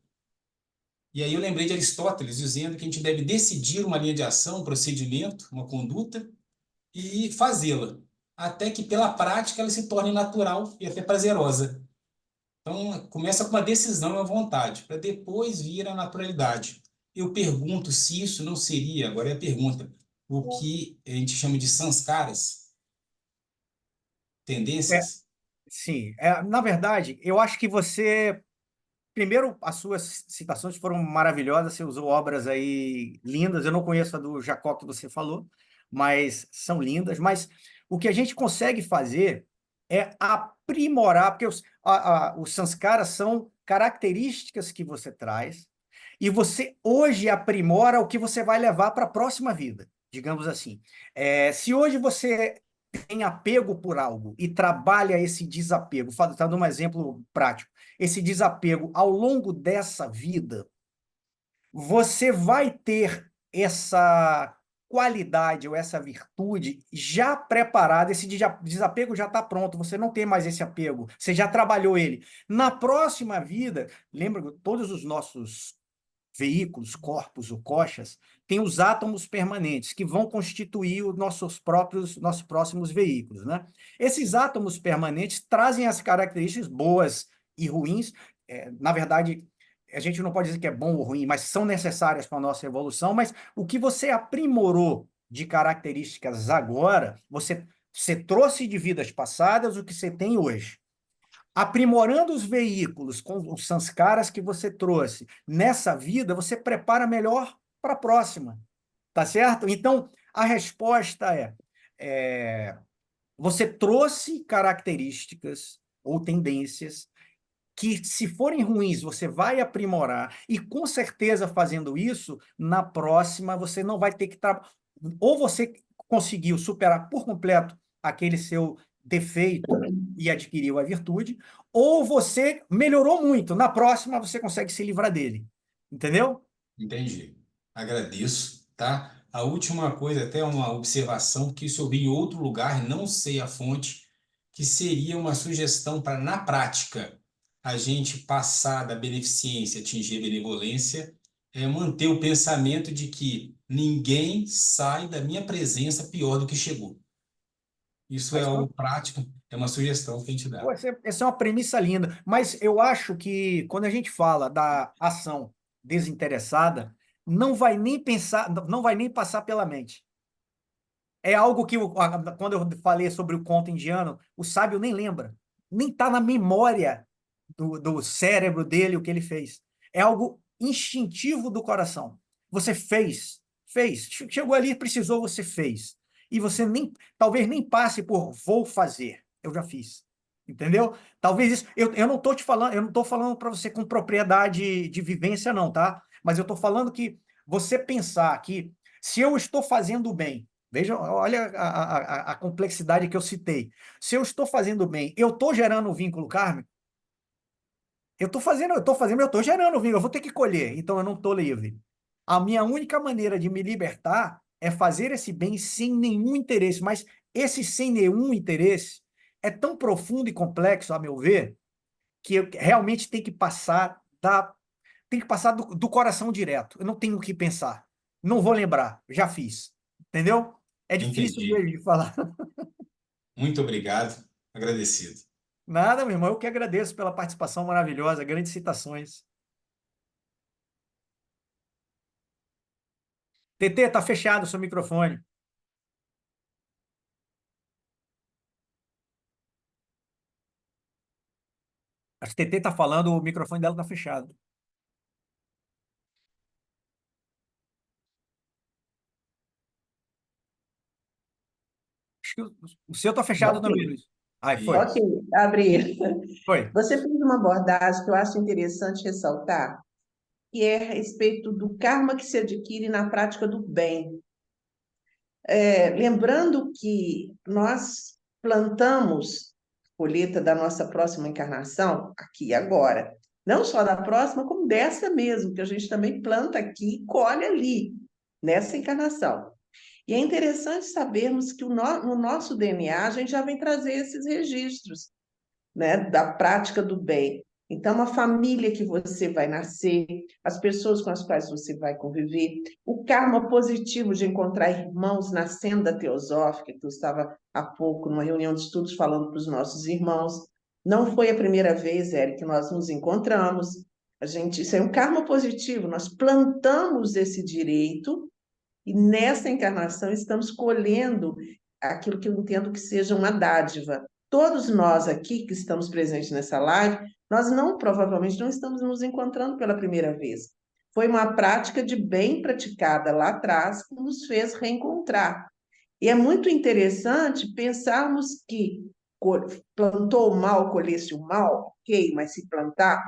E aí eu lembrei de Aristóteles dizendo que a gente deve decidir uma linha de ação, um procedimento, uma conduta e fazê-la, até que pela prática ela se torne natural e até prazerosa. Então, começa com uma decisão e uma vontade, para depois vir a naturalidade. Eu pergunto se isso não seria, agora é a pergunta, o que a gente chama de sanskaras, É, tendências. sim, na verdade, eu acho que você. Primeiro, as suas citações foram maravilhosas, você usou obras aí lindas. Eu não conheço a do Jacó que você falou, mas são lindas. Mas o que a gente consegue fazer é aprimorar, porque os sanskaras são características que você traz, e você hoje aprimora o que você vai levar para a próxima vida, digamos assim. Se hoje você tem apego por algo e trabalha esse desapego, está dando um exemplo prático, esse desapego ao longo dessa vida, você vai ter essa qualidade ou essa virtude já preparada, esse desapego já está pronto, você não tem mais esse apego, você já trabalhou ele. Na próxima vida, lembra que todos os nossos veículos, corpos ou coxas, têm os átomos permanentes, que vão constituir os nossos próximos veículos, né? Esses átomos permanentes trazem as características boas e ruins. Na verdade, a gente não pode dizer que é bom ou ruim, mas são necessárias para a nossa evolução. Mas o que você aprimorou de características agora, você trouxe de vidas passadas o que você tem hoje. Aprimorando os veículos com os sanskaras que você trouxe nessa vida, você prepara melhor para a próxima, tá certo? Então, a resposta você trouxe características ou tendências que, se forem ruins, você vai aprimorar, e com certeza, fazendo isso, na próxima você não vai ter que ou você conseguiu superar por completo aquele seu defeito e adquiriu a virtude, ou você melhorou muito. Na próxima você consegue se livrar dele. Entendeu? Entendi. Agradeço, tá? A última coisa, até uma observação, que isso eu vi em outro lugar, não sei a fonte, que seria uma sugestão para, na prática, a gente passar da beneficência, atingir a benevolência, manter o pensamento de que ninguém sai da minha presença pior do que chegou. Isso é Mas, algo prático, é uma sugestão que a gente pô, dá. essa é uma premissa linda, mas eu acho que quando a gente fala da ação desinteressada, não vai nem pensar, não vai nem passar pela mente. É algo que, quando eu falei sobre o conto indiano, o sábio nem lembra, nem está na memória do cérebro dele o que ele fez. É algo instintivo do coração. Você fez, chegou ali, precisou, você fez. E você nem, talvez nem passe por vou fazer, eu já fiz. Entendeu? Talvez isso, eu não estou te falando, eu não estou falando para você com propriedade de vivência, não, tá? Mas eu estou falando que você pensar que se eu estou fazendo bem, veja, olha a complexidade que eu citei. Se eu estou fazendo bem, eu estou gerando um vínculo kármico, eu estou gerando vínculo, eu vou ter que colher, então eu não estou livre. A minha única maneira de me libertar é fazer esse bem sem nenhum interesse, mas esse sem nenhum interesse é tão profundo e complexo, a meu ver, que realmente tem que passar do coração direto. Eu não tenho o que pensar. Não vou lembrar, já fiz. Entendeu? É difícil Entendi. mesmo de falar. Muito obrigado, agradecido. Nada, meu irmão, eu que agradeço pela participação maravilhosa, grandes citações. TT, tá fechado o seu microfone. A TT tá falando, o microfone dela tá fechado. Acho que o seu tá fechado Ok, também, Luiz. Ai, foi. Isso. ok, abrir. Foi. Você fez uma abordagem que eu acho interessante ressaltar, que é a respeito do karma que se adquire na prática do bem. Lembrando que nós plantamos colheita da nossa próxima encarnação aqui e agora. Não só da próxima, como dessa mesmo, que a gente também planta aqui e colhe ali, nessa encarnação. E é interessante sabermos que no nosso DNA a gente já vem trazer esses registros, né, da prática do bem. Então, a família que você vai nascer, as pessoas com as quais você vai conviver, o karma positivo de encontrar irmãos na senda teosófica, que eu estava há pouco numa reunião de estudos falando para os nossos irmãos. Não foi a primeira vez, Eric, que nós nos encontramos. Isso é um karma positivo, nós plantamos esse direito e nessa encarnação estamos colhendo aquilo que eu entendo que seja uma dádiva. Todos nós aqui que estamos presentes nessa live, nós provavelmente não estamos nos encontrando pela primeira vez. Foi uma prática de bem praticada lá atrás que nos fez reencontrar. E é muito interessante pensarmos que plantou o mal, colhesse o mal, ok, mas se plantar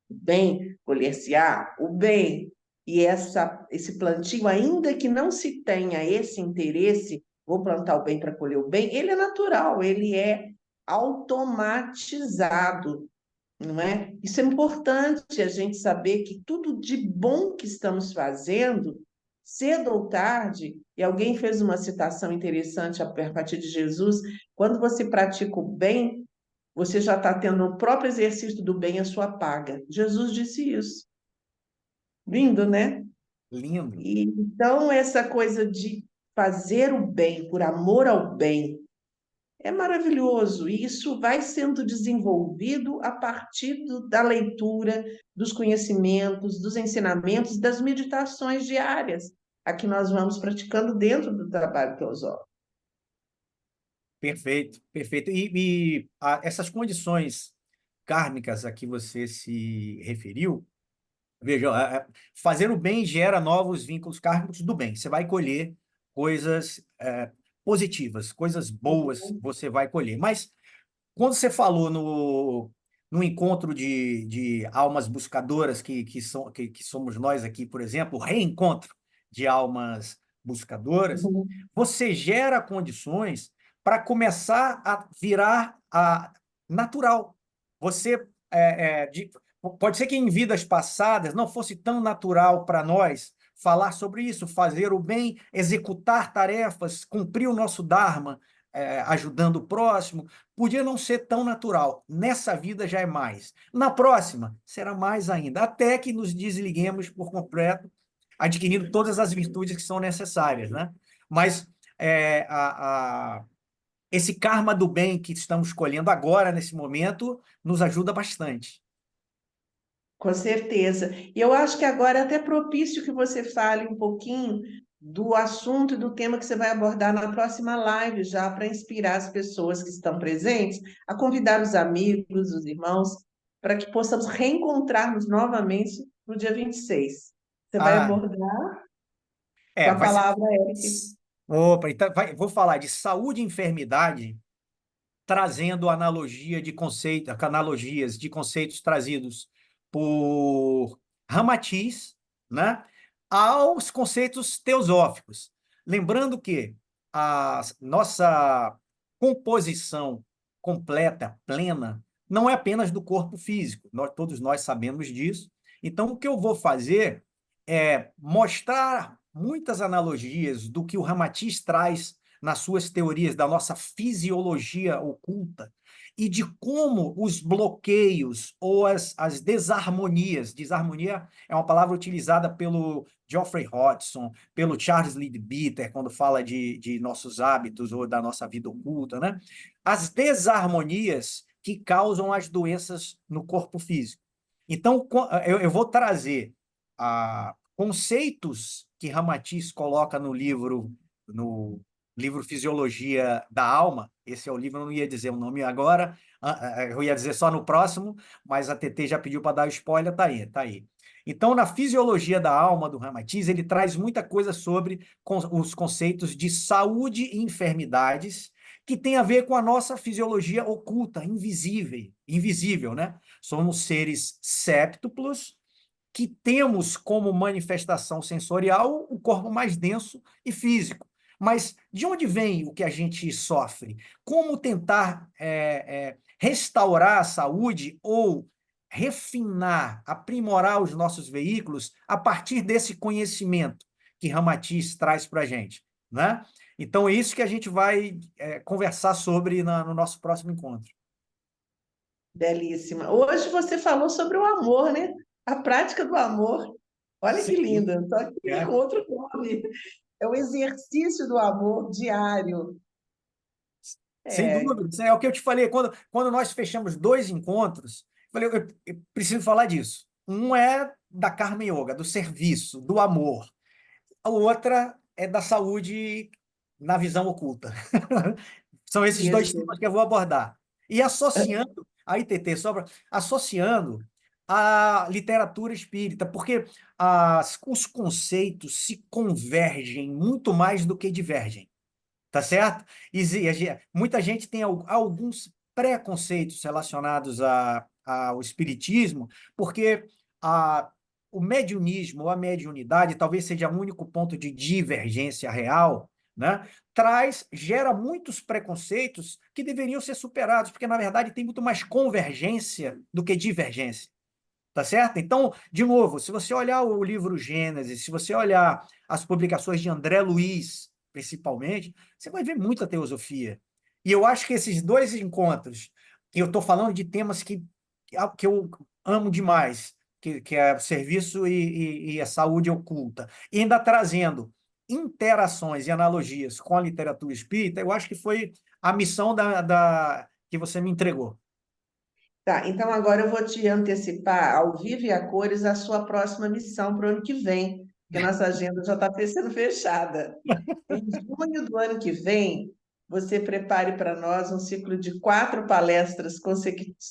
bem, colher-se-á o bem. E esse plantio, ainda que não se tenha esse interesse, vou plantar o bem para colher o bem, ele é natural, ele é automatizado, não é? Isso é importante a gente saber que tudo de bom que estamos fazendo, cedo ou tarde, e alguém fez uma citação interessante a partir de Jesus, quando você pratica o bem, você já está tendo o próprio exercício do bem a sua paga. Jesus disse isso. Lindo, né? Lindo. E, então, essa coisa de fazer o bem por amor ao bem é maravilhoso. E isso vai sendo desenvolvido a partir da leitura, dos conhecimentos, dos ensinamentos, das meditações diárias, a que nós vamos praticando dentro do trabalho teosófico. Perfeito, perfeito. Essas condições kármicas a que você se referiu, veja, fazer o bem gera novos vínculos kármicos do bem. Você vai colher coisas positivas, coisas boas você vai colher. Mas quando você falou no encontro de almas buscadoras, que somos nós aqui, por exemplo, o reencontro de almas buscadoras, Uhum. você gera condições para começar a virar natural. Você pode ser que em vidas passadas não fosse tão natural para nós falar sobre isso, fazer o bem, executar tarefas, cumprir o nosso Dharma, ajudando o próximo, podia não ser tão natural. Nessa vida já é mais. Na próxima, será mais ainda, até que nos desliguemos por completo, adquirindo todas as virtudes que são necessárias, né? Mas esse karma do bem que estamos escolhendo agora, nesse momento, nos ajuda bastante. Com certeza. E eu acho que agora é até propício que você fale um pouquinho do assunto e do tema que você vai abordar na próxima live, já para inspirar as pessoas que estão presentes, a convidar os amigos, os irmãos, para que possamos reencontrarmos novamente no dia 26. Você vai Ah, abordar com a vai ser. palavra, Eric. Opa, então vou falar de saúde e enfermidade, trazendo analogias de conceitos trazidos por Ramatiz, né, aos conceitos teosóficos. Lembrando que a nossa composição completa, plena, não é apenas do corpo físico, todos nós sabemos disso. Então, o que eu vou fazer é mostrar muitas analogias do que o Ramatiz traz nas suas teorias da nossa fisiologia oculta e de como os bloqueios ou as desarmonia é uma palavra utilizada pelo Geoffrey Hodgson, pelo Charles Leadbeater, quando fala de nossos hábitos ou da nossa vida oculta, né? As desarmonias que causam as doenças no corpo físico. Então, eu vou trazer conceitos que Ramatiz coloca no livro Fisiologia da Alma. Esse é o livro, eu não ia dizer o nome agora, eu ia dizer só no próximo, mas a TT já pediu para dar o spoiler, tá aí, tá aí. Então, na Fisiologia da Alma do Ramatiz, ele traz muita coisa sobre os conceitos de saúde e enfermidades, que tem a ver com a nossa fisiologia oculta, invisível, né? Somos seres séptuplos, que temos como manifestação sensorial o corpo mais denso e físico. Mas de onde vem o que a gente sofre? Como tentar restaurar a saúde ou refinar, aprimorar os nossos veículos a partir desse conhecimento que Ramatiz traz para a gente, né? Então, é isso que a gente vai conversar sobre no nosso próximo encontro. Belíssima. Hoje você falou sobre o amor, né? A prática do amor. Olha que Sim. linda, só que com outro nome. É o exercício do amor diário. Sem dúvida, isso é o que eu te falei. Quando nós fechamos 2 encontros, eu falei, eu preciso falar disso. Um é da Karma Yoga, do serviço, do amor. A outra é da saúde na visão oculta. São esses 2 Isso. temas que eu vou abordar. E associando, aí, TT, associando a literatura espírita, porque os conceitos se convergem muito mais do que divergem. Tá certo? Muita gente tem alguns preconceitos relacionados ao espiritismo, porque o mediunismo ou a mediunidade talvez seja o único ponto de divergência real, né? Gera muitos preconceitos que deveriam ser superados, porque, na verdade, tem muito mais convergência do que divergência. Tá certo? Então, de novo, se você olhar o livro Gênesis, se você olhar as publicações de André Luiz, principalmente, você vai ver muita teosofia. E eu acho que esses 2 encontros, que eu estou falando de temas que eu amo demais, que é o serviço e a saúde oculta, e ainda trazendo interações e analogias com a literatura espírita, eu acho que foi a missão que você me entregou. Tá, então agora eu vou te antecipar ao vivo e a cores a sua próxima missão para o ano que vem, porque nossa agenda já está sendo fechada. Em junho do ano que vem, você prepare para nós um ciclo de 4 palestras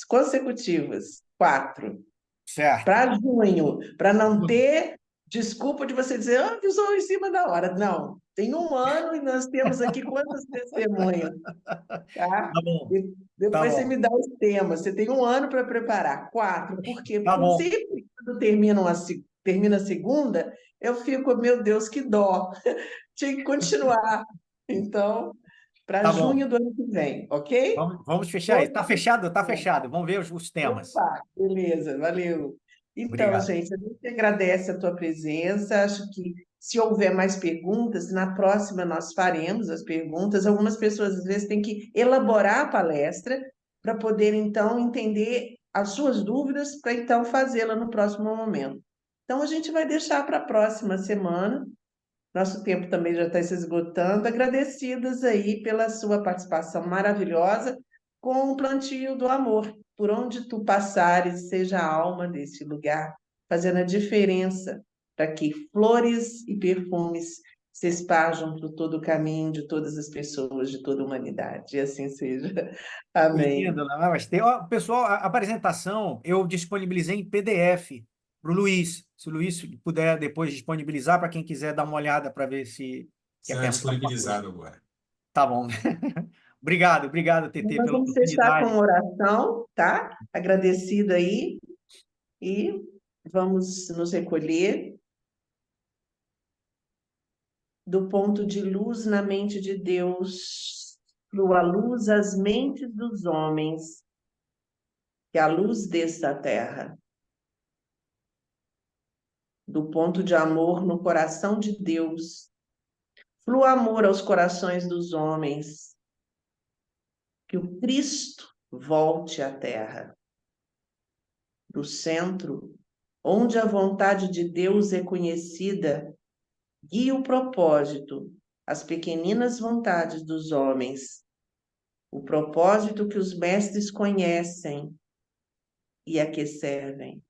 consecutivas. 4. Certo. Para junho, para não ter desculpa de você dizer, avisou em cima da hora. Não, tem um ano e nós temos aqui quantas testemunhas, tá? Tá bom, tá Depois você bom, me dá os temas. Você tem um ano para preparar. 4. Por quê? tá Porque bom. sempre quando termina a segunda, eu fico, meu Deus, que dó. Tinha que continuar. Então, para Tá bom. junho do ano que vem, ok? Vamos fechar Bom, isso. Tá fechado? Tá fechado. Vamos ver os temas. opa, beleza, valeu. Então, Obrigado. gente, a gente agradece a tua presença. Acho que se houver mais perguntas, na próxima nós faremos as perguntas. Algumas pessoas, às vezes, têm que elaborar a palestra para poder, então, entender as suas dúvidas, para, então, fazê-la no próximo momento. Então, a gente vai deixar para a próxima semana. Nosso tempo também já está se esgotando. Agradecidas aí pela sua participação maravilhosa com o plantio do amor. Por onde tu passares, seja a alma desse lugar, fazendo a diferença para que flores e perfumes se esparjam por todo o caminho de todas as pessoas, de toda a humanidade. E assim seja. Amém. Lindo, né? Mas tem, ó, pessoal, a apresentação eu disponibilizei em PDF para o Luiz. Se o Luiz puder depois disponibilizar para quem quiser dar uma olhada para ver se quer Será perguntar alguma coisa. disponibilizado agora. Tá bom. Obrigado, TT, Nós pela vamos fechar com oportunidade. uma oração, tá? Agradecido aí. E vamos nos recolher do ponto de luz na mente de Deus, flua a luz às mentes dos homens, que a luz desça à terra. Do ponto de amor no coração de Deus, flua amor aos corações dos homens, que o Cristo volte à terra. Do centro, onde a vontade de Deus é conhecida, guia o propósito, as pequeninas vontades dos homens, o propósito que os mestres conhecem e a que servem.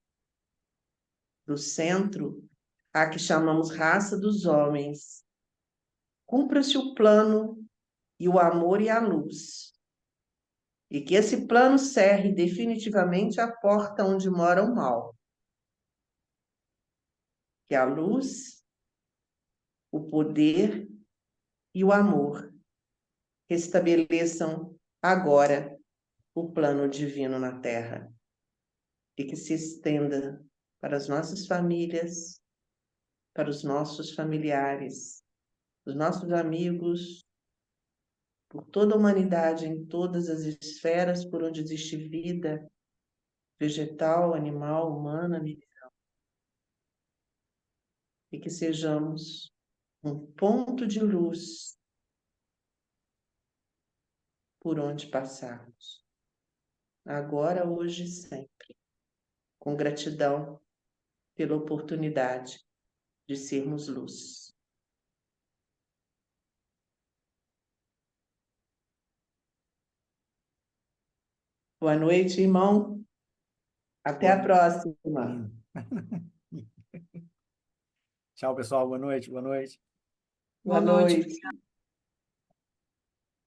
Do centro, a que chamamos raça dos homens, cumpra-se o plano e o amor e a luz, e que esse plano cerre definitivamente a porta onde mora o mal. Que a luz, o poder e o amor restabeleçam agora o plano divino na Terra e que se estenda para as nossas famílias, para os nossos familiares, os nossos amigos, por toda a humanidade, em todas as esferas por onde existe vida, vegetal, animal, humana, mineral. E que sejamos um ponto de luz por onde passarmos, agora, hoje e sempre, com gratidão pela oportunidade de sermos luz. Boa noite, irmão. Até a próxima. Tchau, pessoal. Boa noite. Boa noite.